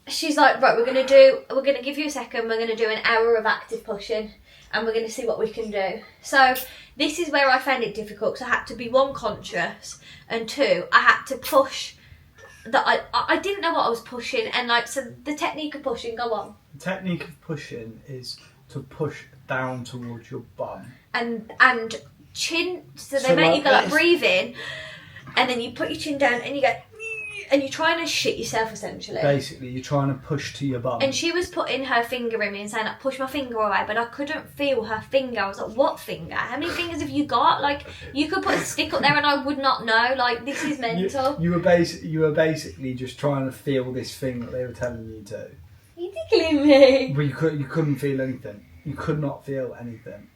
Speaker 1: she's like, right, we're gonna give you a second, we're gonna do an hour of active pushing and we're gonna see what we can do. So this is where I found it difficult because I had to be one, conscious, and two, I had to push that I didn't know what I was pushing, and like, so the technique of pushing, go on.
Speaker 2: The technique of pushing is to push down towards your bum.
Speaker 1: And chin, so they make you go like breathe in, and then you put your chin down and you go, and you're trying to shit yourself essentially.
Speaker 2: Basically, you're trying to push to your bum.
Speaker 1: And she was putting her finger in me and saying, like, push my finger away, but I couldn't feel her finger. I was like, what finger? How many fingers have you got? Like, you could put a stick up there and I would not know. Like, this is mental.
Speaker 2: You were basically just trying to feel this thing that they were telling you to.
Speaker 1: You're tickling me.
Speaker 2: But you couldn't feel anything. You could not feel anything.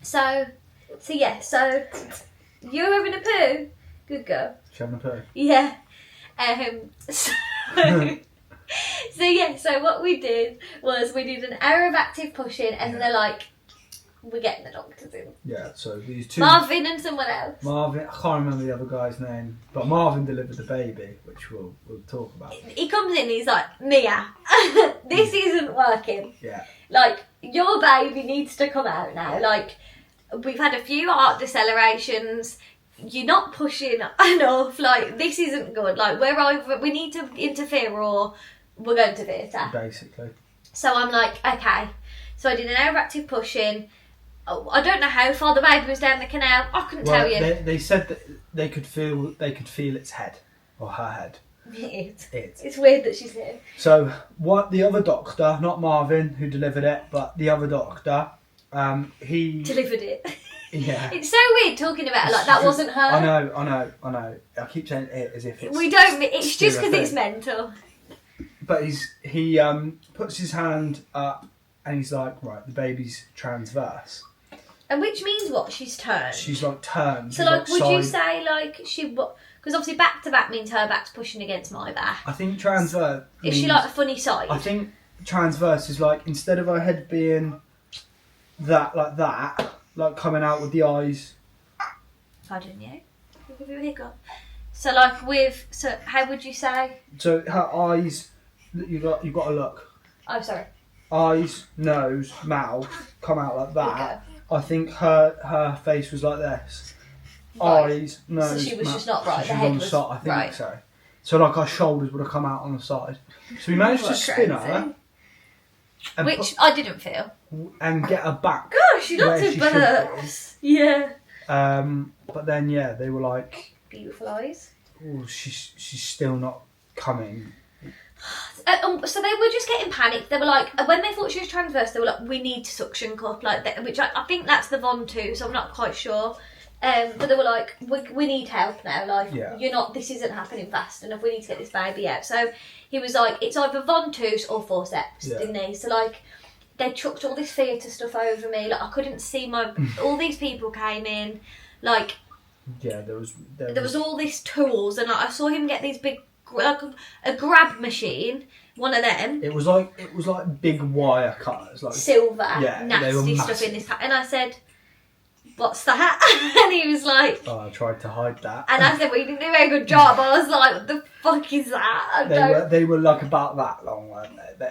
Speaker 1: So you're having a poo. Good girl.
Speaker 2: She's having a poo.
Speaker 1: Yeah. So what we did was we did an hour of active pushing, and they're like, we're getting the doctors in.
Speaker 2: Yeah. So these two.
Speaker 1: Marvin and someone else.
Speaker 2: Marvin, I can't remember the other guy's name, but Marvin delivered the baby, which we'll talk about.
Speaker 1: He comes in, he's like, Mia, this isn't working.
Speaker 2: Yeah.
Speaker 1: Like, your baby needs to come out now. Like, we've had a few heart decelerations. You're not pushing enough. Like, this isn't good. Like, we need to interfere or we're going to theatre.
Speaker 2: Basically.
Speaker 1: So I'm like, okay. So I did an hour of active pushing. I don't know how far the baby was down the canal. I couldn't tell you.
Speaker 2: They said that they could feel its head or her head.
Speaker 1: It's weird that she's here.
Speaker 2: So what the other doctor, not Marvin who delivered it, but the other doctor, he
Speaker 1: delivered it.
Speaker 2: Yeah.
Speaker 1: It's so weird talking about it like that wasn't her.
Speaker 2: I know. I keep saying it as if it's...
Speaker 1: We don't... It's just because it's mental.
Speaker 2: But he puts his hand up and he's like, right, the baby's transverse.
Speaker 1: And which means what? She's turned?
Speaker 2: She's like turned.
Speaker 1: So like, would you say like she... Because obviously back to back means her back's pushing against my back.
Speaker 2: I think transverse
Speaker 1: Is she like a funny side?
Speaker 2: I think transverse is like, instead of her head being that, like coming out with the eyes.
Speaker 1: Pardon you? I'll give you a hiccup. So like so how would you say? So
Speaker 2: her eyes, you've got to look.
Speaker 1: Oh, sorry.
Speaker 2: Eyes, nose, mouth come out like that. I think her face was like this.
Speaker 1: Right.
Speaker 2: Eyes, nose.
Speaker 1: So she was
Speaker 2: mouth.
Speaker 1: just not right.
Speaker 2: So
Speaker 1: the head
Speaker 2: on the
Speaker 1: was
Speaker 2: side. I think
Speaker 1: right.
Speaker 2: so. So like her shoulders would have come out on the side. So we managed to spin her.
Speaker 1: Which I didn't feel.
Speaker 2: And get her back.
Speaker 1: Gosh, she lots of burps. Yeah.
Speaker 2: But then they were like,
Speaker 1: beautiful eyes.
Speaker 2: Oh, she's still not coming.
Speaker 1: So they were just getting panicked. They were like, when they thought she was transverse, they were like, we need to suction cup, like that, which I think that's the Von 2, so I'm not quite sure. But they were like, we need help now. Like, this isn't happening fast enough. We need to get this baby out. So he was like, it's either Von 2s or forceps, didn't he? So like, they chucked all this theatre stuff over me. Like, I couldn't see all these people came in. Like,
Speaker 2: there was
Speaker 1: all these tools, and like, I saw him get these big, like a grab machine, one of them.
Speaker 2: It was like big wire cutters, like
Speaker 1: silver, nasty stuff in this pack. And I said, what's that? And he was like,
Speaker 2: oh, I tried to hide that.
Speaker 1: And I said, well, you didn't do a very good job. I was like, what the fuck is that?
Speaker 2: They were like about that long, weren't they?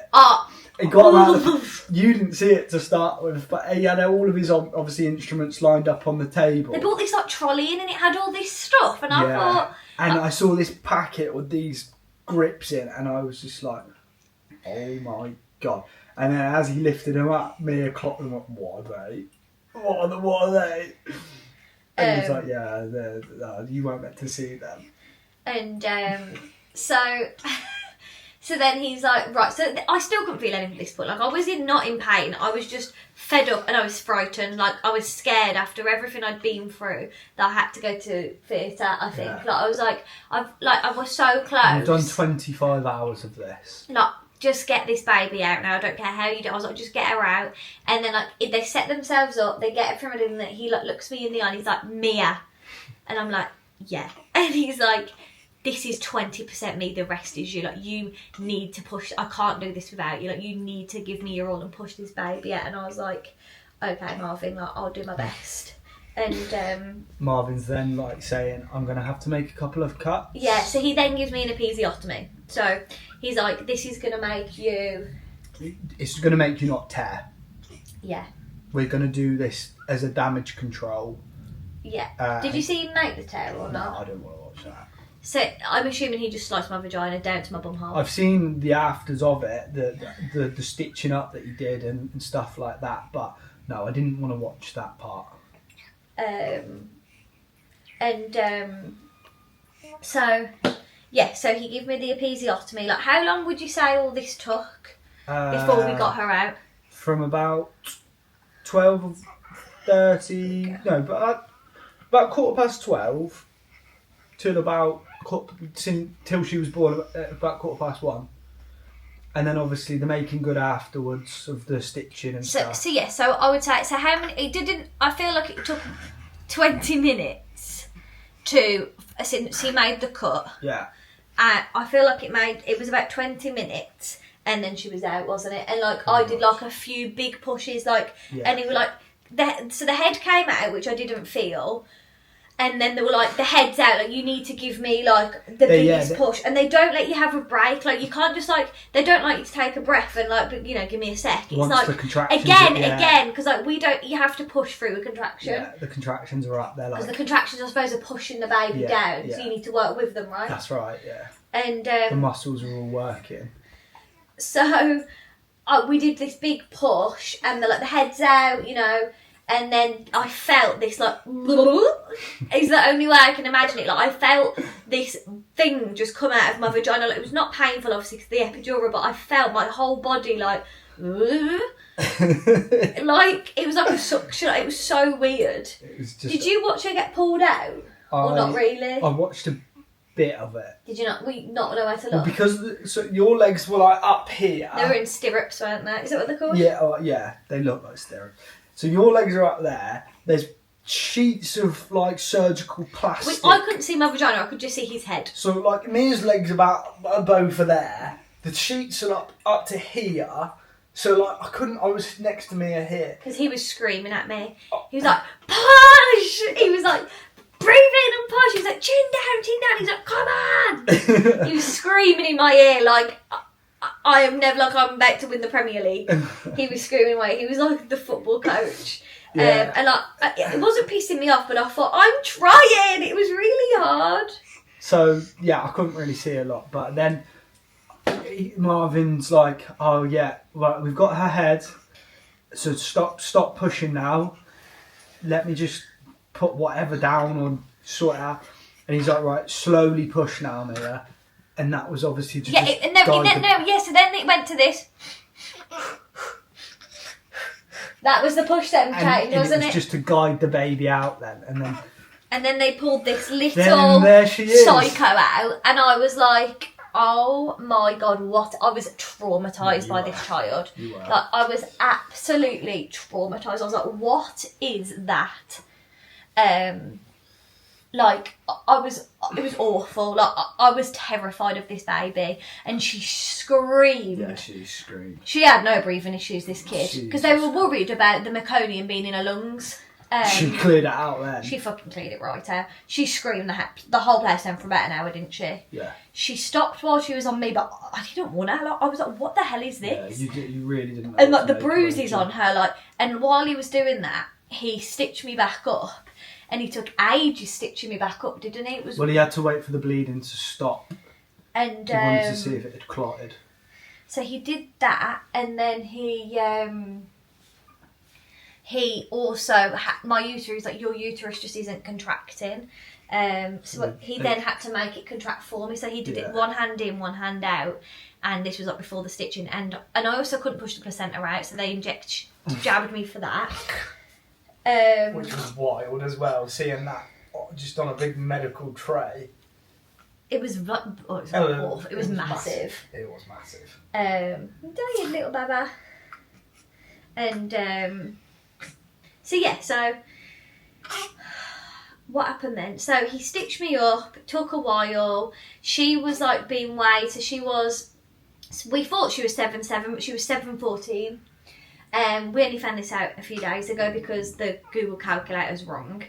Speaker 1: It
Speaker 2: got around. You didn't see it to start with, but he had all of his obviously instruments lined up on the table.
Speaker 1: They brought this like trolley in, and it had all this stuff, and I thought.
Speaker 2: And I saw this packet with these grips in, and I was just like, oh my god! And then as he lifted them up, Mia clocked them up. What are they? What are they? And he was like, yeah, you weren't meant to see them.
Speaker 1: And so So then he's like, right, so I still couldn't feel anything at this point. Like, I was not in pain. I was just fed up and I was frightened. Like, I was scared after everything I'd been through that I had to go to theatre, I think.
Speaker 2: Yeah.
Speaker 1: Like, I was like, I was so close.
Speaker 2: You've done 25 hours of this.
Speaker 1: Like, just get this baby out now. I don't care how you do. I was like, just get her out. And then, like, they set themselves up. They get it from him, and he, like, looks me in the eye and he's like, Mia. And I'm like, yeah. And he's like, this is 20% me, the rest is you. Like, you need to push. I can't do this without you. Like, you need to give me your all and push this baby out. And I was like, okay, Marvin, like, I'll do my best. And
Speaker 2: Marvin's then like saying, I'm going to have to make a couple of cuts.
Speaker 1: yeah, so he then gives me an episiotomy. So he's like, this is going to make you...
Speaker 2: It's going to make you not tear.
Speaker 1: Yeah.
Speaker 2: We're going to do this as a damage control.
Speaker 1: Yeah. Did you see him make the tear or not?
Speaker 2: No, I don't want to watch that.
Speaker 1: So I'm assuming he just sliced my vagina down to my bum hole.
Speaker 2: I've seen the afters of it, the stitching up that he did and stuff like that, but no, I didn't want to watch that part.
Speaker 1: So yeah, so he gave me the episiotomy. Like, how long would you say all this took before we got her out?
Speaker 2: From about 12:30, no, but about 12:15 till about till she was born, about 1:15. And then obviously the making good afterwards of the stitching and stuff.
Speaker 1: So yeah, so I would say, so how many, I feel like it took 20 minutes since he made the cut.
Speaker 2: Yeah.
Speaker 1: And I feel like it was about 20 minutes and then she was out, wasn't it? And like, I did like a few big pushes, like, and it was like, so the head came out, which I didn't feel. And then they were like, the head's out, like, you need to give me, like, the biggest push. And they don't let you have a break. Like, you can't just, like, they don't like you to take a breath and, like, you know, give me a sec. It's
Speaker 2: Once
Speaker 1: like,
Speaker 2: the contractions
Speaker 1: again, because, like, you have to push through a contraction.
Speaker 2: Yeah, the contractions are up there, like...
Speaker 1: Because the contractions, I suppose, are pushing the baby down, so you need to work with them, right?
Speaker 2: That's right, yeah.
Speaker 1: And
Speaker 2: the muscles are all working.
Speaker 1: So, we did this big push, and the head's out, you know... And then I felt this, like, is the only way I can imagine it. Like, I felt this thing just come out of my vagina. Like, it was not painful, obviously, because the epidural, but I felt my whole body, like, like, it was like a suction. It was so weird.
Speaker 2: It was just,
Speaker 1: did you watch her get pulled out? Or not really?
Speaker 2: I watched a bit of it.
Speaker 1: Did you not? We not know where to look?
Speaker 2: Well, because so your legs were, like, up here.
Speaker 1: They were in stirrups, weren't they? Is that what they're called?
Speaker 2: Yeah, yeah, they look like stirrups. So your legs are up there. There's sheets of like surgical plastic.
Speaker 1: I couldn't see my vagina. I could just see his head.
Speaker 2: So like Mia's legs about both are there. The sheets are up to here. So like I was next to Mia here.
Speaker 1: Because he was screaming at me. He was like, push! He was like, breathe in and push. He was like, chin down, chin down. He's like, come on! He was screaming in my ear like... I am never like I'm about to win the Premier League. He was screaming away. He was like the football coach.
Speaker 2: Yeah.
Speaker 1: And like, it wasn't pissing me off, but I thought, I'm trying. It was really hard.
Speaker 2: So, yeah, I couldn't really see a lot. But then Marvin's like, oh, yeah, well, we've got her head. So stop pushing now. Let me just put whatever down or sort it out. And he's like, right, slowly push now, Mia. And that was obviously just...
Speaker 1: So then it went to this. That was the push then, Kate, wasn't it?
Speaker 2: It was just to guide the baby out then.
Speaker 1: And then they pulled this little
Speaker 2: there she is.
Speaker 1: psycho out. And I was like, oh my God, what? I was traumatised by this child.
Speaker 2: You were.
Speaker 1: Like, I was absolutely traumatised. I was like, what is that? Like, it was awful. Like, I was terrified of this baby. And she screamed.
Speaker 2: Yeah, she screamed.
Speaker 1: She had no breathing issues, this kid. Because they were worried about the meconium being in her lungs.
Speaker 2: She cleared it out then.
Speaker 1: She fucking cleared it right out. She screamed the whole place down for about an hour, didn't she?
Speaker 2: Yeah.
Speaker 1: She stopped while she was on me, but I didn't want her. Like, I was like, what the hell is this?
Speaker 2: Yeah, you really didn't know.
Speaker 1: And like the bruises on her, like, and while he was doing that, he stitched me back up. And he took ages stitching me back up, didn't he?
Speaker 2: Well, he had to wait for the bleeding to stop.
Speaker 1: And
Speaker 2: he wanted to see if it had clotted.
Speaker 1: So he did that, and then he he also my uterus, like, your uterus just isn't contracting. So he then had to make it contract for me. So he did it one hand in, one hand out, and this was like before the stitching. And I also couldn't push the placenta out, so they jabbed me for that.
Speaker 3: Which was wild as well, seeing that just on a big medical tray.
Speaker 1: It was like, it was massive.
Speaker 3: It was massive.
Speaker 1: You little baba. And so what happened then? So he stitched me up. It took a while. She was like being weighed, so we thought she was 7'7", but she was 7'14". We only found this out a few days ago because the Google calculator was wrong.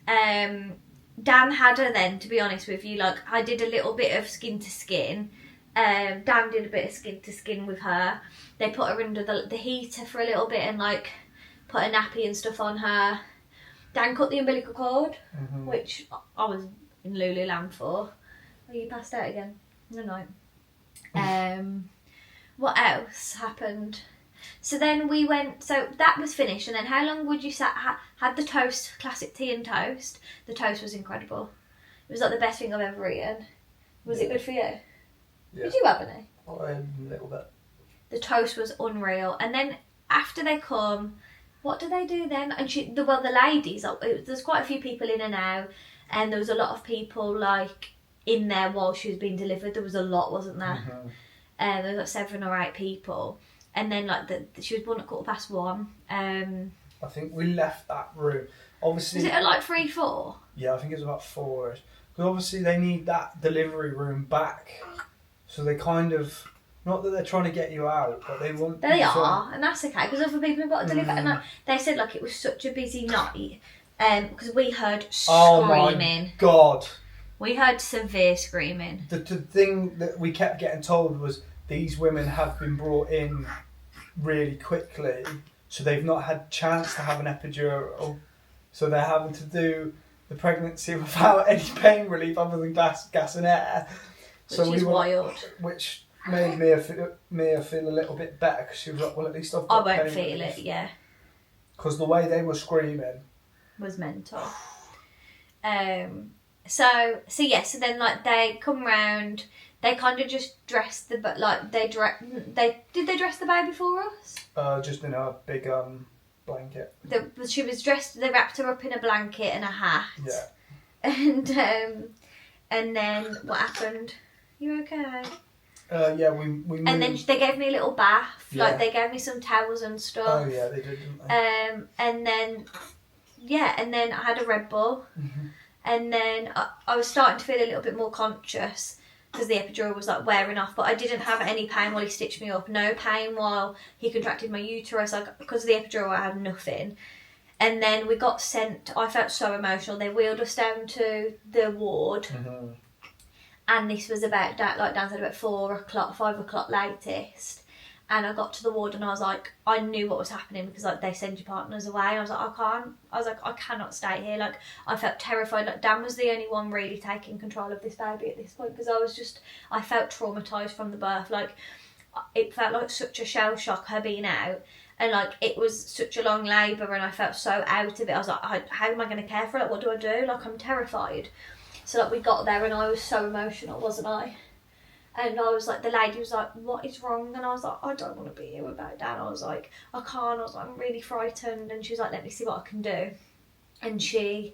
Speaker 1: Dan had her then, to be honest with you. Like, I did a little bit of skin to skin. Dan did a bit of skin to skin with her. They put her under the heater for a little bit and like put a nappy and stuff on her. Dan cut the umbilical cord, which I was in Lululand for. Oh, you passed out again? No. What else happened? So then we went, so that was finished, and then how long would you say, had the toast, classic tea and toast. The toast was incredible. It was like the best thing I've ever eaten. Was it good for you? Yeah. Did you have any?
Speaker 3: I had a little bit.
Speaker 1: The toast was unreal. And then after they come, what do they do then? And the ladies, there's quite a few people in and out, and there was a lot of people like in there while she was being delivered. There was a lot, wasn't there? There was like 7 or 8 people. And then like she was born at 1:15.
Speaker 3: I think we left that room. Obviously,
Speaker 1: was it at like 3, 4?
Speaker 3: Yeah, I think it was about 4. Because obviously they need that delivery room back, so they kind of, not that they're trying to get you out, but they want.
Speaker 1: They are, and that's okay because other people have got to deliver. And they said like it was such a busy night, because we heard screaming.
Speaker 3: Oh my God!
Speaker 1: We heard severe screaming.
Speaker 3: The thing that we kept getting told was these women have been brought in really quickly, so they've not had chance to have an epidural, so they're having to do the pregnancy without any pain relief other than gas and air.
Speaker 1: Which is wild.
Speaker 3: Which made Mia feel a little bit better because she was like, well, at least I've got
Speaker 1: I won't
Speaker 3: pain
Speaker 1: feel
Speaker 3: relief.
Speaker 1: it, yeah.
Speaker 3: Because the way they were screaming
Speaker 1: was mental. So then like they come round. They kind of just dressed did they dress the baby for us?
Speaker 3: Just in a big blanket.
Speaker 1: She was dressed. They wrapped her up in a blanket and a hat.
Speaker 3: Yeah.
Speaker 1: And then what happened? You okay?
Speaker 3: Yeah, we moved.
Speaker 1: And then they gave me a little bath.
Speaker 3: Yeah.
Speaker 1: Like they gave me some towels and stuff.
Speaker 3: Oh yeah, they did, didn't they?
Speaker 1: And then I had a Red Bull. And then I was starting to feel a little bit more conscious because the epidural was like wearing off, but I didn't have any pain while he stitched me up. No pain while he contracted my uterus. Like, because of the epidural, I had nothing. And then we got sent. I felt so emotional. They wheeled us down to the ward, and this was about like Dan said, about 4 o'clock, 5 o'clock latest. And I got to the ward and I was like, I knew what was happening because like they send your partners away. And I was like, I cannot stay here. Like, I felt terrified. Like, Dan was the only one really taking control of this baby at this point because I felt traumatised from the birth. Like, it felt like such a shell shock, her being out. And like, it was such a long labour and I felt so out of it. I was like, how am I going to care for it? What do I do? Like, I'm terrified. So like, we got there and I was so emotional, wasn't I? And I was like, the lady was like, what is wrong? And I was like, I don't want to be here without Dan. I was like, I can't. I was like, I'm really frightened. And she was like, let me see what I can do. And she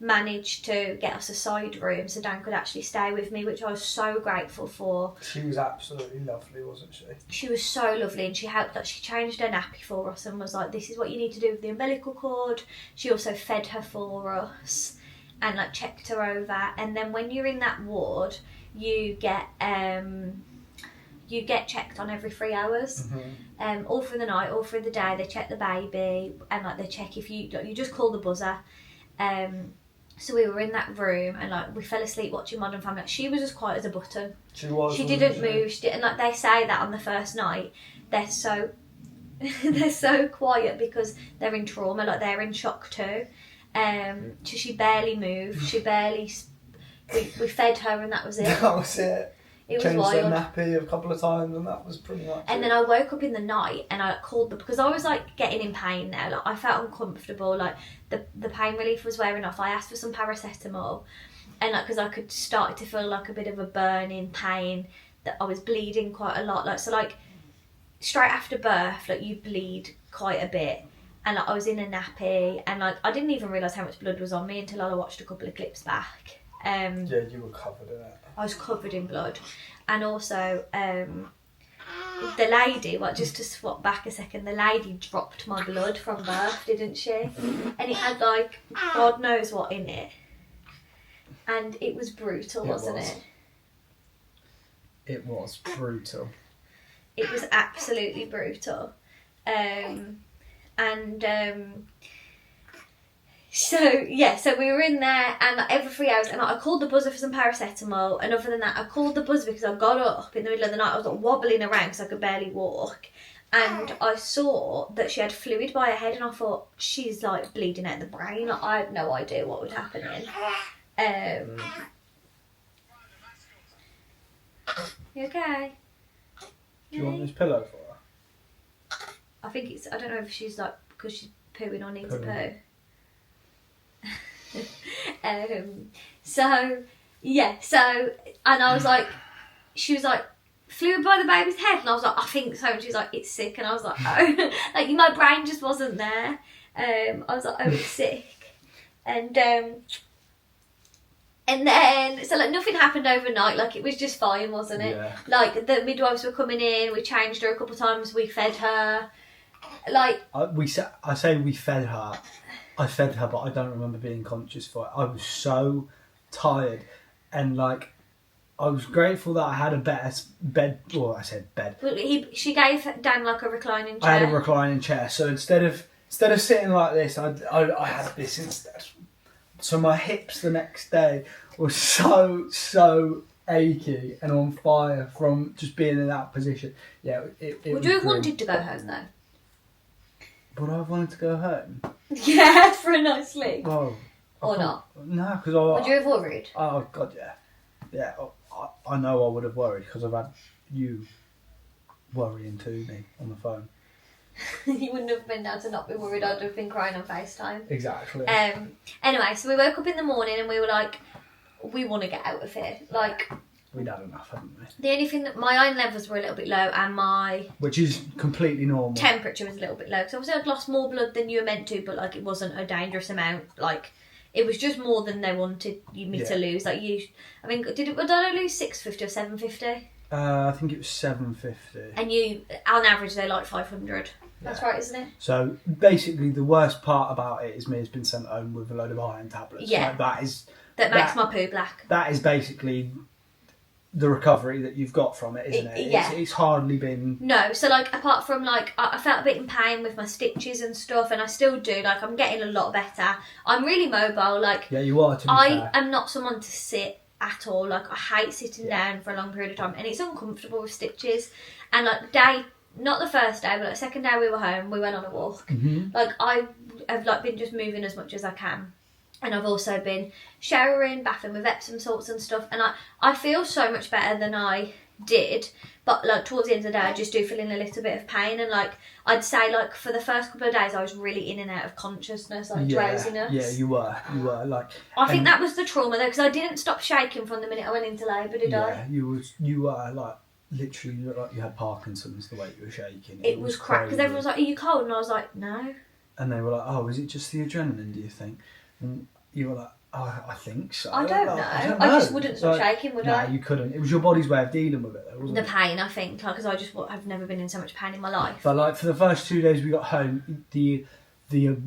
Speaker 1: managed to get us a side room so Dan could actually stay with me, which I was so grateful for.
Speaker 3: She was absolutely lovely, wasn't she?
Speaker 1: She was so lovely, and she helped. Like, she changed her nappy for us and was like, this is what you need to do with the umbilical cord. She also fed her for us and like checked her over. And then when you're in that ward, you get checked on every 3 hours, all through the night, all through the day. They check the baby and like they check if you just call the buzzer. So we were in that room and like we fell asleep watching Modern Family. Like, she was as quiet as a button.
Speaker 3: She was.
Speaker 1: She didn't move. And like they say that on the first night, they're so quiet because they're in trauma. Like they're in shock too. So she barely moved. We fed her and that was it.
Speaker 3: That was it.
Speaker 1: It was
Speaker 3: changed
Speaker 1: wild.
Speaker 3: their nappy a couple of times, and that was pretty much
Speaker 1: And then I woke up in the night and I called because I was like getting in pain now. Like I felt uncomfortable. Like the pain relief was wearing off. I asked for some paracetamol, and like because I could start to feel like a bit of a burning pain, that I was bleeding quite a lot. Like so, like straight after birth, like you bleed quite a bit. And like, I was in a nappy, and like I didn't even realise how much blood was on me until I watched a couple of clips back.
Speaker 3: yeah, you were covered in it.
Speaker 1: I was covered in blood, and also the lady. Well, just to swap back a second, the lady dropped my blood from birth, didn't she? And it had like God knows what in it, and it was brutal, wasn't it?
Speaker 2: It was brutal.
Speaker 1: It was absolutely brutal. So we were in there, and like, every 3 hours, and like, I called the buzzer for some paracetamol, and other than that, I called the buzzer because I got up in the middle of the night. I was like wobbling around because I could barely walk, and I saw that she had fluid by her head, and I thought, she's like bleeding out the brain. Like, I had no idea what was happening. You okay?
Speaker 2: Do you want this pillow for her?
Speaker 1: I think it's, I don't know if she's like, because she's pooing or needs a poo. And I was like, she was like, fluid by the baby's head, and I was like, I think so, and she was like, it's sick, and I was like, oh, like my brain just wasn't there. I was like, oh, it's sick, and then so like nothing happened overnight, like it was just fine, wasn't it?
Speaker 2: Yeah.
Speaker 1: Like the midwives were coming in, we changed her a couple of times, we fed her, like
Speaker 2: I say we fed her. I fed her, but I don't remember being conscious for it. I was so tired, and like I was grateful that I had a better bed. Well, I said bed.
Speaker 1: Well, she gave Dan like a reclining chair.
Speaker 2: I had a reclining chair, so instead of sitting like this, I had this instead. So my hips the next day were so achy and on fire from just being in that position. Yeah, it
Speaker 1: Would you have wanted to go home though?
Speaker 2: Would I have wanted to go home?
Speaker 1: Yeah, for a nice sleep.
Speaker 2: Well,
Speaker 1: or not?
Speaker 2: No, because I.
Speaker 1: Would you have worried?
Speaker 2: Oh God, yeah, yeah. I know I would have worried because I've had you worrying to me on the phone.
Speaker 1: You wouldn't have been able to not be worried. I'd have been crying on FaceTime.
Speaker 2: Exactly.
Speaker 1: Anyway, so we woke up in the morning and we were like, we want to get out of here. Like,
Speaker 2: we'd had enough, hadn't we?
Speaker 1: The only thing that my iron levels were a little bit low, and my
Speaker 2: which is completely normal.
Speaker 1: Temperature was a little bit low. So obviously I'd lost more blood than you were meant to, but like it wasn't a dangerous amount. Like it was just more than they wanted me to lose. Like I mean, did I lose 650 or 750?
Speaker 2: I think it was 750.
Speaker 1: And you, on average, they like 500. That's right, isn't it?
Speaker 2: So basically, the worst part about it is me has been sent home with a load of iron tablets.
Speaker 1: Yeah,
Speaker 2: like,
Speaker 1: that makes my poo black.
Speaker 2: That is basically the recovery that you've got from it, isn't it?
Speaker 1: Yeah.
Speaker 2: It's hardly been...
Speaker 1: No, so like apart from like I felt a bit in pain with my stitches and stuff, and I still do, like I'm getting a lot better. I'm really mobile, like...
Speaker 2: Yeah, you are, to be fair.
Speaker 1: am not someone to sit at all, like I hate sitting down for a long period of time, and it's uncomfortable with stitches. And like not the first day, but like second day we were home, we went on a walk.
Speaker 2: Mm-hmm.
Speaker 1: Like I have like been just moving as much as I can. And I've also been showering, bathing with Epsom salts and stuff. And I feel so much better than I did. But like towards the end of the day, I just do feel in a little bit of pain. And like I'd say like for the first couple of days, I was really in and out of consciousness, like drowsiness.
Speaker 2: Yeah, you were. Like
Speaker 1: I think that was the trauma though, because I didn't stop shaking from the minute I went into labour, did I?
Speaker 2: Yeah, you were like literally you looked like you had Parkinson's the way you were shaking.
Speaker 1: It was crap because everyone was like, "Are you cold?" And I was like, "No."
Speaker 2: And they were like, "Oh, is it just the adrenaline? Do you think?" And you were like, "Oh, I think so."
Speaker 1: I don't know. I just wouldn't stop shaking, would I?
Speaker 2: No, you couldn't. It was your body's way of dealing with it, though, wasn't it?
Speaker 1: The pain, I think, because I just have never been in so much pain in my life.
Speaker 2: But like for the first 2 days we got home, the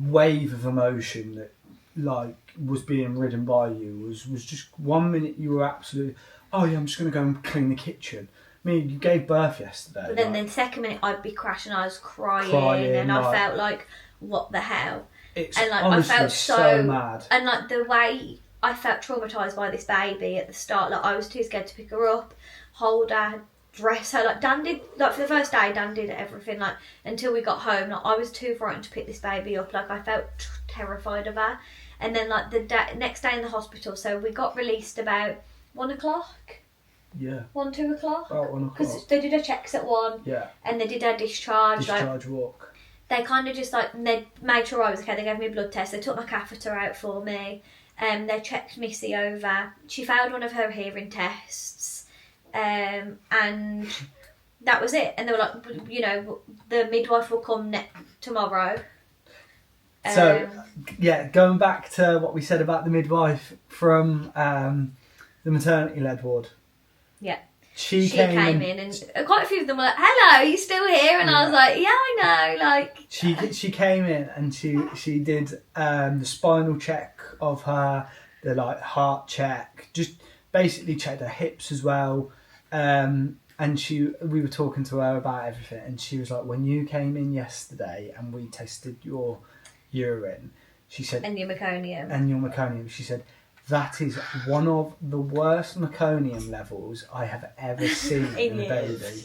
Speaker 2: wave of emotion that like was being ridden by you was just 1 minute you were absolutely, oh yeah, I'm just going to go and clean the kitchen. I mean, you gave birth yesterday.
Speaker 1: But then the second minute I'd be crashing, I was crying and I felt like, what the hell?
Speaker 2: It's
Speaker 1: and like
Speaker 2: honestly
Speaker 1: I felt
Speaker 2: so mad.
Speaker 1: And like the way I felt traumatised by this baby at the start, like I was too scared to pick her up, hold her, dress her. Like Dan did, like for the first day, Dan did everything. Like until we got home, like I was too frightened to pick this baby up. Like I felt terrified of her. And then like the next day in the hospital, so we got released about 1 o'clock.
Speaker 2: Yeah.
Speaker 1: 1, 2 o'clock.
Speaker 2: About 1
Speaker 1: Because
Speaker 2: o'clock.
Speaker 1: they did her checks at 1.
Speaker 2: Yeah.
Speaker 1: And they did her discharge.
Speaker 2: Discharge walk.
Speaker 1: They kind of just they made sure I was okay. They gave me a blood test. They took my catheter out for me. They checked Missy over. She failed one of her hearing tests. And that was it. And they were like, the midwife will come tomorrow.
Speaker 2: So, going back to what we said about the midwife from the maternity-led ward.
Speaker 1: Yeah.
Speaker 2: She came in
Speaker 1: and quite a few of them were like, hello, are you still here? And I was like, yeah, I know. Like,
Speaker 2: she came in and she did the spinal check of her, the heart check, just basically checked her hips as well. And we were talking to her about everything, and she was like, when you came in yesterday and we tested your urine, she said,
Speaker 1: and your meconium,
Speaker 2: she said, that is one of the worst meconium levels I have ever seen in a baby.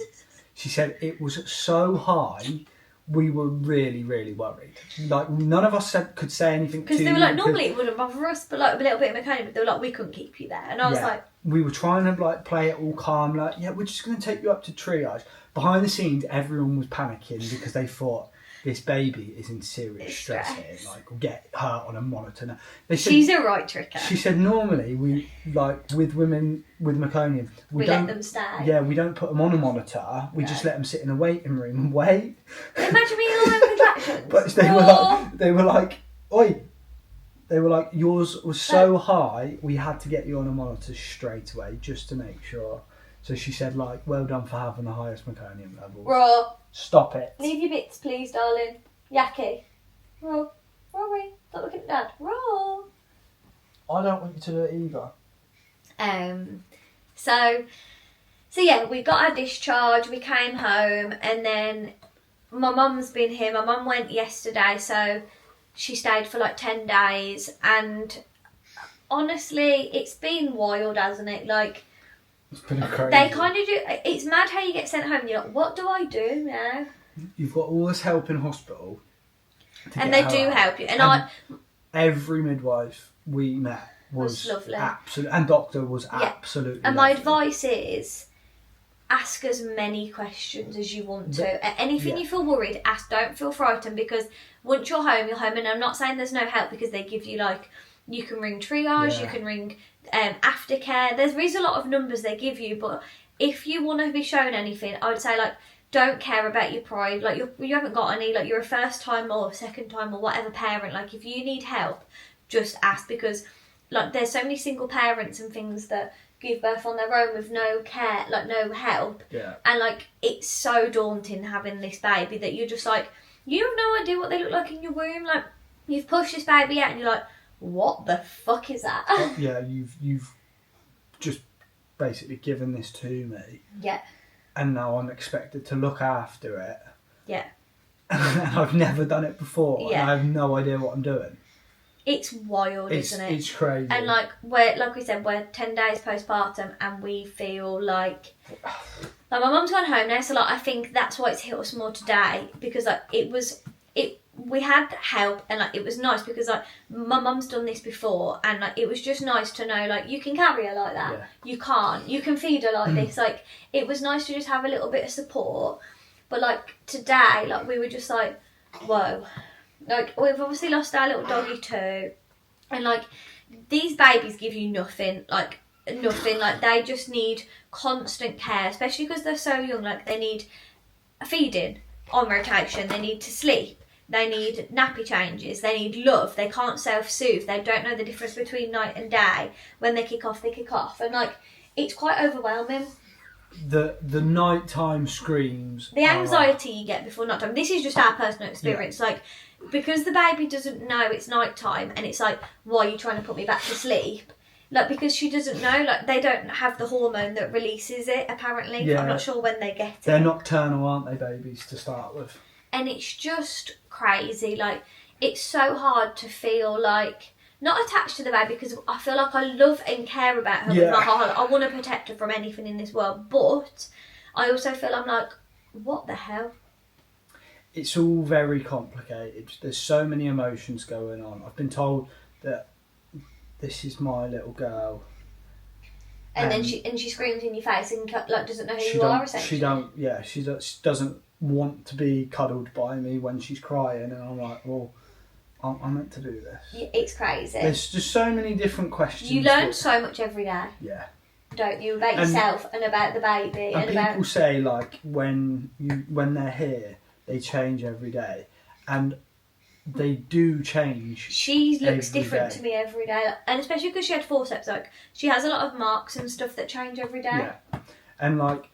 Speaker 2: She said it was so high, we were really, really worried. Like, none of us could say anything to you.
Speaker 1: Because they were like, normally it wouldn't bother us, but like a little bit of meconium, but they were like, we couldn't keep you there. And I was like...
Speaker 2: We were trying to play it all calm, we're just going to take you up to triage. Behind the scenes, everyone was panicking because they thought, this baby is in serious stress here. Like, we'll get her on a monitor now.
Speaker 1: She's a right tricker.
Speaker 2: She said normally we with women with meconium, we don't
Speaker 1: let them stay.
Speaker 2: Yeah, we don't put them on a monitor. We just let them sit in a waiting room and wait.
Speaker 1: Imagine me all over contractions.
Speaker 2: But they were like, oi. They were like, yours was so high, we had to get you on a monitor straight away just to make sure. So she said, well done for having the highest meconium levels.
Speaker 1: Raw.
Speaker 2: Stop it.
Speaker 1: Leave your bits, please, darling. Yaki. Raw. Rory. Stop looking at Dad. Raw.
Speaker 3: I don't want you to do it either.
Speaker 1: So yeah, we got our discharge, we came home, and then my mum's been here. My mum went yesterday, so she stayed for 10 days, and honestly, it's been wild, hasn't it?
Speaker 2: It's pretty crazy.
Speaker 1: They kind of do. It's mad how you get sent home and you're like, what do I do now?
Speaker 2: You've got all this help in hospital.
Speaker 1: And they do help you. And
Speaker 2: every midwife we met was
Speaker 1: lovely.
Speaker 2: Absolutely, and doctor was absolutely
Speaker 1: And my
Speaker 2: lovely.
Speaker 1: advice is, ask as many questions as you want to. Anything you feel worried, ask. Don't feel frightened, because once you're home, And I'm not saying there's no help, because they give you you can ring triage, you can ring aftercare. There is a lot of numbers they give you, but if you want to be shown anything, I would say don't care about your pride. You haven't got any. You're a first time or second time or whatever parent. If you need help, just ask, because there's so many single parents and things that give birth on their own with no care, no help.
Speaker 2: Yeah.
Speaker 1: And it's so daunting having this baby that you're just you have no idea what they look like in your womb. You've pushed this baby out and you're like, what the fuck is that?
Speaker 2: Yeah, you've just basically given this to me.
Speaker 1: Yeah.
Speaker 2: And now I'm expected to look after it.
Speaker 1: Yeah.
Speaker 2: And I've never done it before.
Speaker 1: Yeah.
Speaker 2: And I have no idea what I'm doing.
Speaker 1: It's wild, isn't it?
Speaker 2: It's crazy.
Speaker 1: And like we said, we're 10 days postpartum, and we feel like my mum's gone home now, so I think that's why it's hit us more today, because we had help, and it was nice, because my mum's done this before, and it was just nice to know you can carry her like that. Yeah. You can feed her like this. It was nice to just have a little bit of support. But today, we were just whoa. We've obviously lost our little doggy too, and these babies give you nothing. Nothing. They just need constant care, especially because they're so young. They need feeding on rotation. They need to sleep. They need nappy changes. They need love. They can't self-soothe. They don't know the difference between night and day. When they kick off, they kick off. And it's quite overwhelming.
Speaker 2: The nighttime screams.
Speaker 1: The anxiety you get before nighttime. This is just our personal experience. Yeah. Because the baby doesn't know it's nighttime, and it's why are you trying to put me back to sleep? Because she doesn't know. They don't have the hormone that releases it, apparently. Yeah. I'm not sure when they get it.
Speaker 2: They're nocturnal, aren't they, babies, to start with?
Speaker 1: And it's just crazy. It's so hard to feel not attached to the baby, because I feel I love and care about her with my heart. I want to protect her from anything in this world, but I also feel I'm what the hell?
Speaker 2: It's all very complicated. There's so many emotions going on. I've been told that this is my little girl.
Speaker 1: And then she screams in your face and like doesn't know who you are, essentially.
Speaker 2: She doesn't want to be cuddled by me when she's crying, and I'm like, well, I'm meant to do this.
Speaker 1: Yeah, it's crazy.
Speaker 2: There's just so many different questions.
Speaker 1: You learn so much every day.
Speaker 2: Yeah.
Speaker 1: Don't you, about yourself and about the baby
Speaker 2: and people say like when they're here they change every day, and they do change.
Speaker 1: She looks different to me every day, and especially because she had forceps, like she has a lot of marks and stuff that change every day.
Speaker 2: Yeah, and like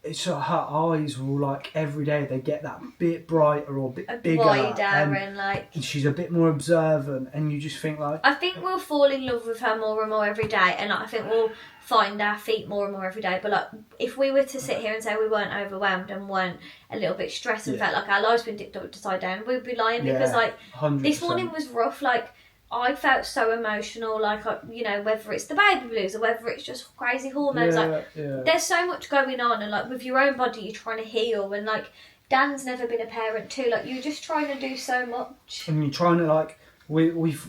Speaker 2: it's her eyes will like every day they get that bit brighter or a bit bigger,
Speaker 1: wider, and like
Speaker 2: she's a bit more observant, and you just think like,
Speaker 1: I think we'll fall in love with her more and more every day, and I think we'll find our feet more and more every day. But like if we were to sit here and say we weren't overwhelmed and weren't a little bit stressed and felt like our lives been dipped upside down, we'd be lying, because like
Speaker 2: 100%.
Speaker 1: This morning was rough. Like I felt so emotional, like, you know, whether it's the baby blues or whether it's just crazy hormones, there's so much going on, and like with your own body you're trying to heal, and like Dan's never been a parent too, like you're just trying to do so much,
Speaker 2: and you're trying to like we've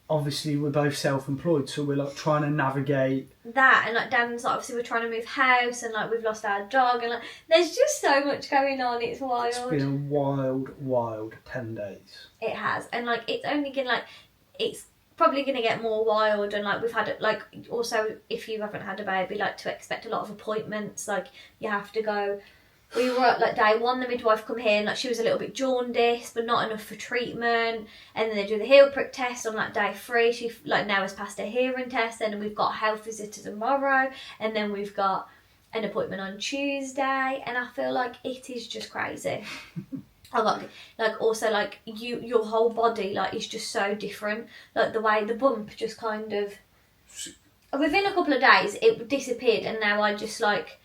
Speaker 2: obviously we're both self-employed, so we're like trying to navigate
Speaker 1: that, and like Dan's like, obviously we're trying to move house, and like we've lost our dog, and like there's just so much going on. It's wild.
Speaker 2: It's been a wild 10 days.
Speaker 1: It has, and like it's only gonna like it's probably going to get more wild, and like we've had it, like also if you haven't had a baby, like to expect a lot of appointments, like you have to go. We were at like day one, the midwife come here and like she was a little bit jaundiced but not enough for treatment, and then they do the heel prick test on like day 3. She like now has passed a hearing test, and we've got a health visitor tomorrow, and then we've got an appointment on Tuesday, and I feel like it is just crazy. I like also like your whole body like is just so different, like the way the bump just kind of within a couple of days it disappeared, and now I just like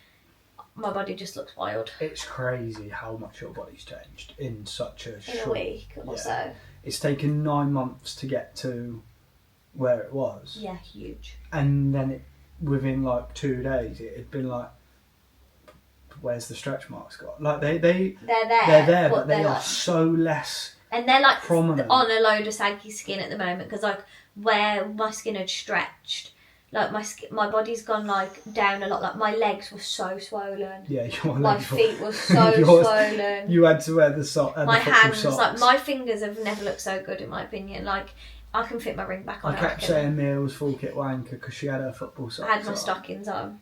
Speaker 1: my body just looks wild.
Speaker 2: It's crazy how much your body's changed in such a
Speaker 1: week or so.
Speaker 2: It's taken 9 months to get to where it was.
Speaker 1: Yeah, huge.
Speaker 2: And then within like 2 days it had been like, where's the stretch marks got? Like they're there, but they are like, so less.
Speaker 1: And they're like
Speaker 2: prominent.
Speaker 1: On a load of saggy skin at the moment, because like where my skin had stretched, like my body's gone like down a lot. Like my legs were so swollen.
Speaker 2: Yeah,
Speaker 1: my feet were so swollen.
Speaker 2: You had to wear the
Speaker 1: my hands,
Speaker 2: socks.
Speaker 1: Like my fingers have never looked so good in my opinion. Like I can fit my ring back on.
Speaker 2: I kept saying Mia was full kit wanker because she had her football socks.
Speaker 1: I had my stockings on.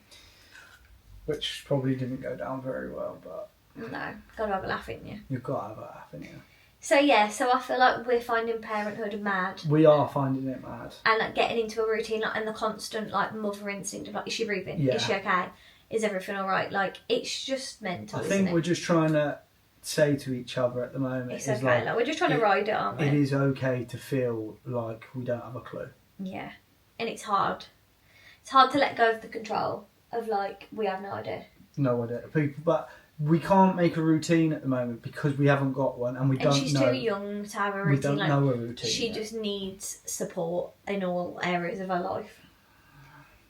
Speaker 2: Which probably didn't go down very well, but...
Speaker 1: No, gotta have a laugh, in you?
Speaker 2: You've got to have a laugh, in you?
Speaker 1: So yeah, so I feel like we're finding parenthood mad.
Speaker 2: We are finding it mad.
Speaker 1: And like getting into a routine, like, and the constant like mother instinct of like, is she breathing?
Speaker 2: Yeah.
Speaker 1: Is she okay? Is everything alright? Like, it's just mental,
Speaker 2: I think we're just trying to say to each other at the moment...
Speaker 1: It's okay, like we're just trying to ride it, aren't we?
Speaker 2: It is okay to feel like we don't have a clue.
Speaker 1: Yeah. And it's hard. It's hard to let go of the control of like, we have no idea.
Speaker 2: No idea. But we can't make a routine at the moment because we haven't got one, and we don't know.
Speaker 1: And she's too young to have a routine.
Speaker 2: We don't know a routine.
Speaker 1: She just needs support in all areas of her life,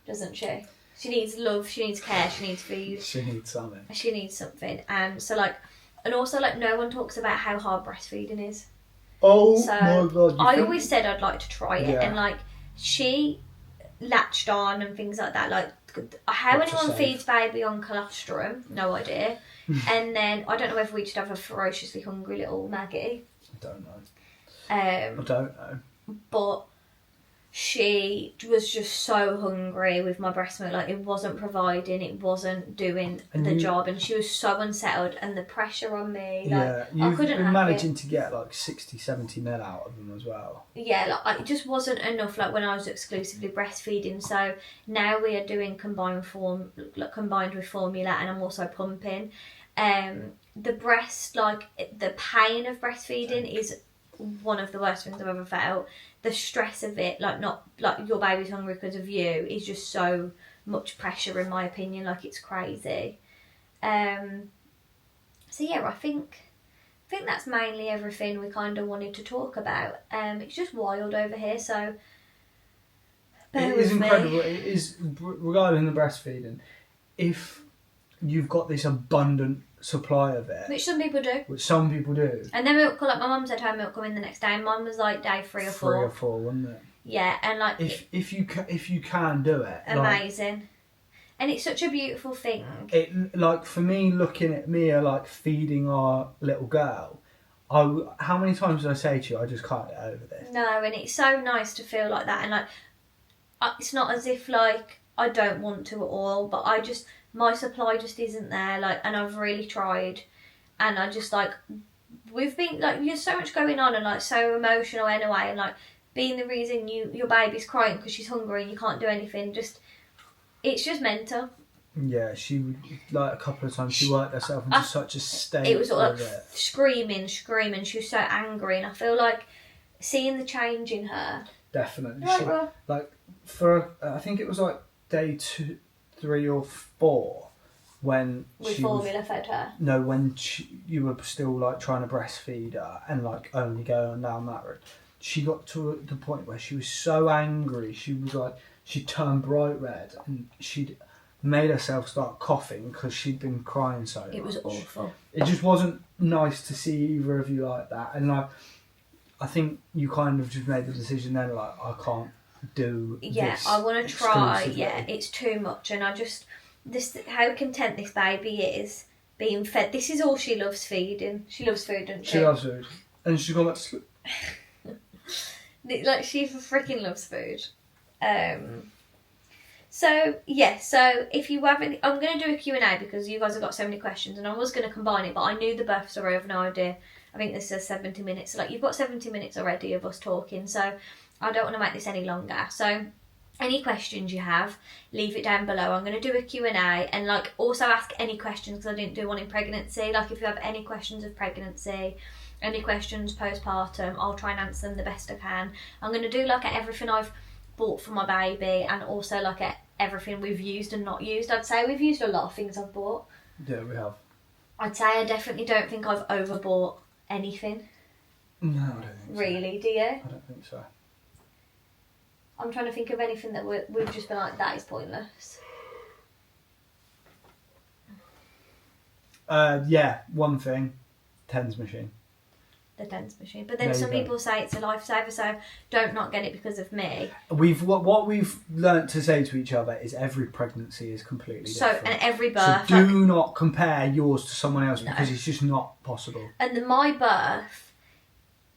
Speaker 1: doesn't she? She needs love. She needs care. She needs food.
Speaker 2: She needs something.
Speaker 1: She needs something. So like, and also like, no one talks about how hard breastfeeding is.
Speaker 2: Oh my god!
Speaker 1: I always said I'd like to try it, and like she latched on and things like that. Like, how anyone feeds baby on colostrum, no idea. And then I don't know whether we just have a ferociously hungry little Maggie.
Speaker 2: I don't know. I don't know.
Speaker 1: But she was just so hungry with my breast milk. Like, it wasn't providing, it wasn't doing the job, and she was so unsettled, and the pressure on me, like, I couldn't
Speaker 2: been managing to get like 60-70 mil out of them as well.
Speaker 1: Yeah, like, it just wasn't enough, like when I was exclusively breastfeeding. So now we are doing combined with formula, and I'm also pumping. The breast, like, the pain of breastfeeding is one of the worst things I've ever felt. The stress of it, like, not like your baby's hungry because of you, is just so much pressure, in my opinion. Like, it's crazy. So yeah, I think that's mainly everything we kind of wanted to talk about. It's just wild over here, so bear with me. It is
Speaker 2: incredible. It is, regarding the breastfeeding, if you've got this abundant supply of it,
Speaker 1: which some people do,
Speaker 2: and then milk, like my mum said her milk come in the next day, and mine was like day 3 or 4. 3 or 4, wasn't it?
Speaker 1: Yeah, and like
Speaker 2: if you can do it,
Speaker 1: amazing. And it's such a beautiful thing.
Speaker 2: It like for me, looking at Mia like feeding our little girl. How many times did I say to you, I just can't get over this?
Speaker 1: No, and it's so nice to feel like that, and like it's not as if like I don't want to at all, but my supply just isn't there. Like, and I've really tried, and I just like we've been like there's so much going on and like so emotional anyway, and like being the reason your baby's crying because she's hungry and you can't do anything. It's just mental.
Speaker 2: Yeah, she would like a couple of times she worked herself into such a state.
Speaker 1: It was like screaming. She was so angry, and I feel like seeing the change in her.
Speaker 2: Definitely,
Speaker 1: Right,
Speaker 2: I think it was like day 2, 3 or 4 when
Speaker 1: we formula fed her.
Speaker 2: No, when you were still like trying to breastfeed her and like only going down that route. She got to the point where she was so angry. She was like, she turned bright red and she'd made herself start coughing because she'd been crying so much.
Speaker 1: It was awful.
Speaker 2: It just wasn't nice to see either of you like that. And like, I think you kind of just made the decision then, like, I can't do this.
Speaker 1: I want to try. Yeah, it's too much. And how content this baby is being fed. This is all she loves, feeding. She loves food, doesn't she?
Speaker 2: She loves food. And she's got that sleep.
Speaker 1: Like, she freaking loves food. So if you have any, I'm going to do a Q&A because you guys have got so many questions, and I was going to combine it, but I knew the births are over, no idea. I think this says 70 minutes. So, like, you've got 70 minutes already of us talking, so I don't want to make this any longer. So any questions you have, leave it down below. I'm going to do a Q&A and like also ask any questions because I didn't do one in pregnancy. Like, if you have any questions of pregnancy, any questions postpartum, I'll try and answer them the best I can. I'm going to do like everything I've bought for my baby, and also like everything we've used and not used. I'd say we've used a lot of things I've bought.
Speaker 2: Yeah, we have.
Speaker 1: I'd say I definitely don't think I've overbought anything.
Speaker 2: No, I don't think
Speaker 1: really, do you?
Speaker 2: I don't think so.
Speaker 1: I'm trying to think of anything that we've just been like, that is pointless.
Speaker 2: Yeah, one thing, TENS machine.
Speaker 1: The TENS machine. But then some people say it's a lifesaver, so don't not get it because of me.
Speaker 2: What we've learnt to say to each other is every pregnancy is completely different.
Speaker 1: And every birth.
Speaker 2: So do not compare yours to someone else because it's just not possible.
Speaker 1: And my birth,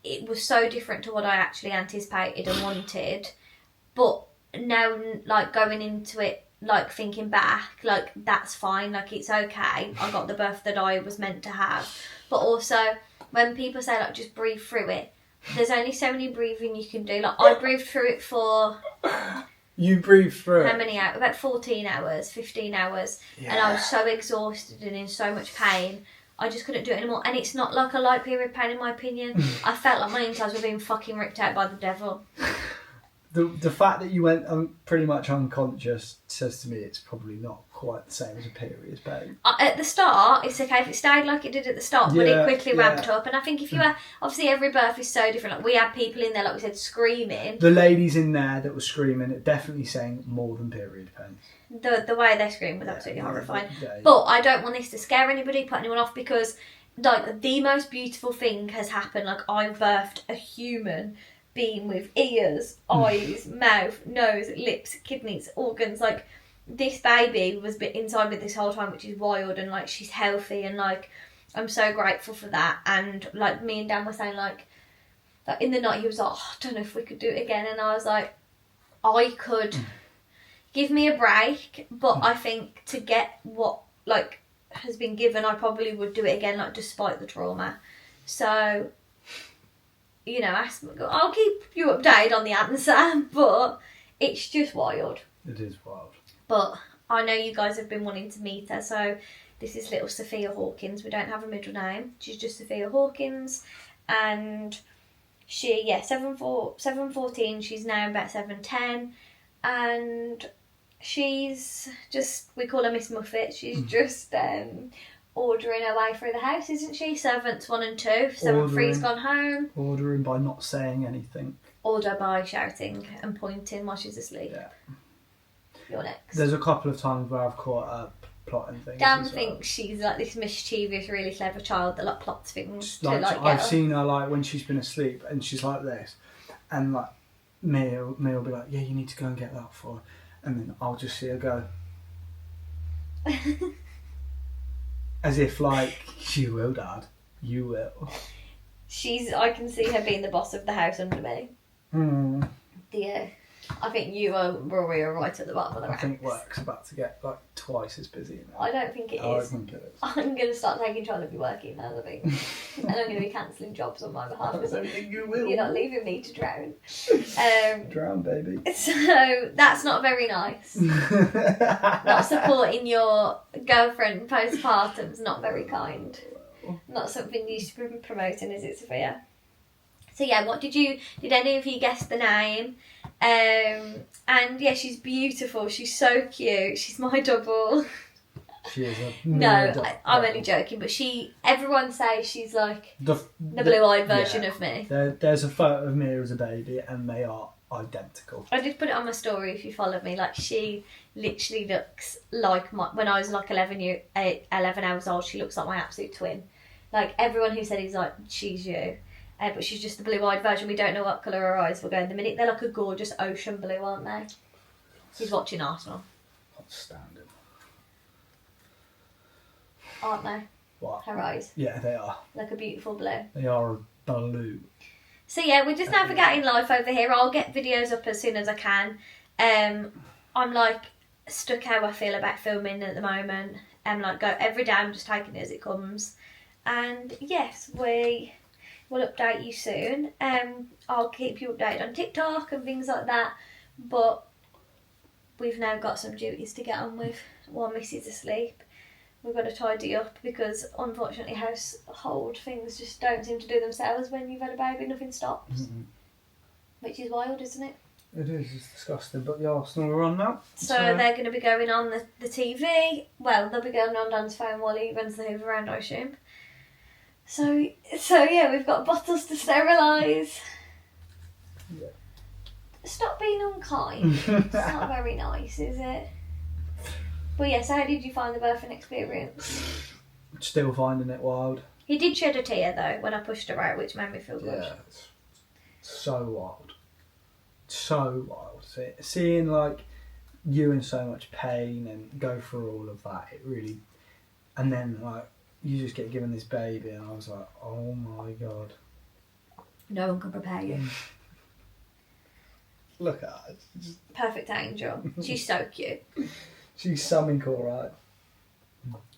Speaker 1: it was so different to what I actually anticipated and wanted. But now, like, going into it, like, thinking back, like, that's fine, like, it's okay. I got the birth that I was meant to have. But also, when people say, like, just breathe through it, there's only so many breathing you can do. Like, I breathed through it for...
Speaker 2: You breathed through
Speaker 1: how many hours? About 14 hours, 15 hours. Yeah. And I was so exhausted and in so much pain. I just couldn't do it anymore. And it's not like a light period pain, in my opinion. I felt like my insides were being fucking ripped out by the devil.
Speaker 2: The fact that you went pretty much unconscious says to me it's probably not quite the same as a period pain.
Speaker 1: At the start, it's okay if it stayed like it did at the start, but it quickly ramped up. And I think if you are, obviously every birth is so different. Like, we had people in there, like we said, screaming.
Speaker 2: The ladies in there that were screaming are definitely saying more than period pain.
Speaker 1: The way they screamed was absolutely horrifying. Yeah. But I don't want this to scare anybody, put anyone off, because like the most beautiful thing has happened. Like, I birthed a human being with ears, eyes, mouth, nose, lips, kidneys, organs. Like, this baby was inside me this whole time, which is wild, and like she's healthy, and like I'm so grateful for that. And like me and Dan were saying, like in the night he was like, oh, I don't know if we could do it again, and I was like, I could. Give me a break, but I think to get what like has been given, I probably would do it again, like despite the trauma. So, you know, I'll keep you updated on the answer, but it's just wild.
Speaker 2: It is wild.
Speaker 1: But I know you guys have been wanting to meet her, so this is little Sophia Hawkins. We don't have a middle name. She's just Sophia Hawkins, and she 7'14". She's now about 7'10", and she's just, we call her Miss Muffet. She's just ordering her way through the house, isn't she? Servants 1 and 2. 7'3's gone home.
Speaker 2: Ordering by not saying anything.
Speaker 1: Order by shouting and pointing while she's asleep.
Speaker 2: Yeah.
Speaker 1: You're next.
Speaker 2: There's a couple of times where I've caught up plotting things.
Speaker 1: Dan thinks she's like this mischievous, really clever child that like plots things
Speaker 2: like,
Speaker 1: to like get
Speaker 2: I've
Speaker 1: her.
Speaker 2: seen her like when she's been asleep and she's like this, and like Mia will be like, yeah, you need to go and get that for her. And then I'll just see her go. As if like, you will, Dad. You will.
Speaker 1: I can see her being the boss of the house under me.
Speaker 2: Mm.
Speaker 1: Yeah. I think you are Rory are right at the bottom of the
Speaker 2: I
Speaker 1: ranks.
Speaker 2: think work's about to get like twice as busy now.
Speaker 1: I don't think it is.
Speaker 2: I think it is.
Speaker 1: I'm going to start taking charge of your working now, I think. And I'm going to be cancelling jobs on my behalf.
Speaker 2: I don't think you will.
Speaker 1: You're not leaving me to drown.
Speaker 2: Drown, baby.
Speaker 1: So that's not very nice. Not supporting your girlfriend postpartum's not very kind. Not something you should be promoting, is it, Sophia? So yeah, did any of you guess the name? And yeah, she's beautiful. She's so cute. She's my double.
Speaker 2: She is a
Speaker 1: No, I'm only joking. But everyone says she's like the blue-eyed version of me.
Speaker 2: There's a photo of me as a baby, and they are identical.
Speaker 1: I did put it on my story if you follow me. Like, she literally looks like when I was like 11 hours old. She looks like my absolute twin. Like, everyone who said he's like, she's you. But she's just the blue-eyed version. We don't know what colour her eyes will go in the minute. They're like a gorgeous ocean blue, aren't they? He's watching Arsenal.
Speaker 2: Outstanding.
Speaker 1: Aren't they?
Speaker 2: What?
Speaker 1: Her eyes.
Speaker 2: Yeah, they are.
Speaker 1: Like a beautiful blue.
Speaker 2: They are blue.
Speaker 1: So yeah, we're just navigating life over here. I'll get videos up as soon as I can. I'm like stuck how I feel about filming at the moment. Like go every day. I'm just taking it as it comes. And yes, we'll update you soon. I'll keep you updated on TikTok and things like that. But we've now got some duties to get on with while Missy's asleep. We've got to tidy up because unfortunately household things just don't seem to do themselves when you've had a baby. Nothing stops.
Speaker 2: Mm-hmm.
Speaker 1: Which is wild, isn't it?
Speaker 2: It is. It's disgusting. But the Arsenal are on now.
Speaker 1: So they're going to be going on the TV. Well, they'll be going on Dan's phone while he runs the hoover around, I assume. So yeah, we've got bottles to sterilise.
Speaker 2: Yeah.
Speaker 1: Stop being unkind. It's not very nice, is it? But yes, how did you find the birthing experience?
Speaker 2: Still finding it wild.
Speaker 1: He did shed a tear though when I pushed her out, which made me feel good.
Speaker 2: Yeah, it's so wild. So wild. Seeing like you in so much pain and go through all of that, it really. And then like you just get given this baby, and I was like, oh my god.
Speaker 1: No one can prepare you.
Speaker 2: Look at her.
Speaker 1: Perfect angel. She's so cute.
Speaker 2: She's something alright.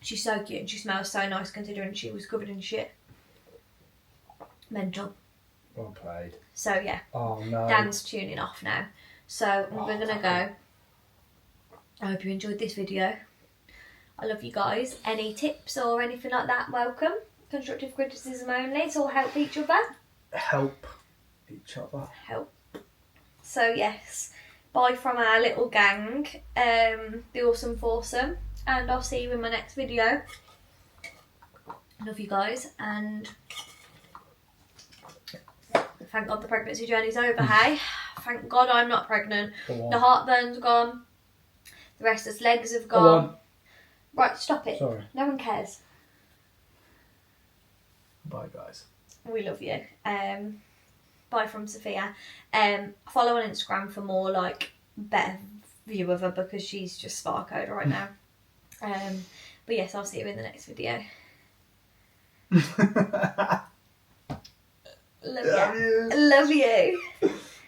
Speaker 1: She's so cute and she smells so nice considering she was covered in shit. Mental.
Speaker 2: Well played.
Speaker 1: So yeah.
Speaker 2: Oh no.
Speaker 1: Dan's tuning off now. So we're going to go. I hope you enjoyed this video. I love you guys. Any tips or anything like that, welcome. Constructive criticism only. It's all help each other.
Speaker 2: Help each other.
Speaker 1: Help. So yes. Bye from our little gang, the Awesome Foursome, and I'll see you in my next video. Love you guys, and thank God the pregnancy journey's over, hey? Thank God I'm not pregnant. The heartburn's gone, the restless legs have gone. Right, stop it.
Speaker 2: Sorry.
Speaker 1: No one cares.
Speaker 2: Bye guys.
Speaker 1: We love you. Bye from Sophia. Follow on Instagram for more like better view of her because she's just sparkoed right now. But yes, I'll see you in the next video. Love you. Love you.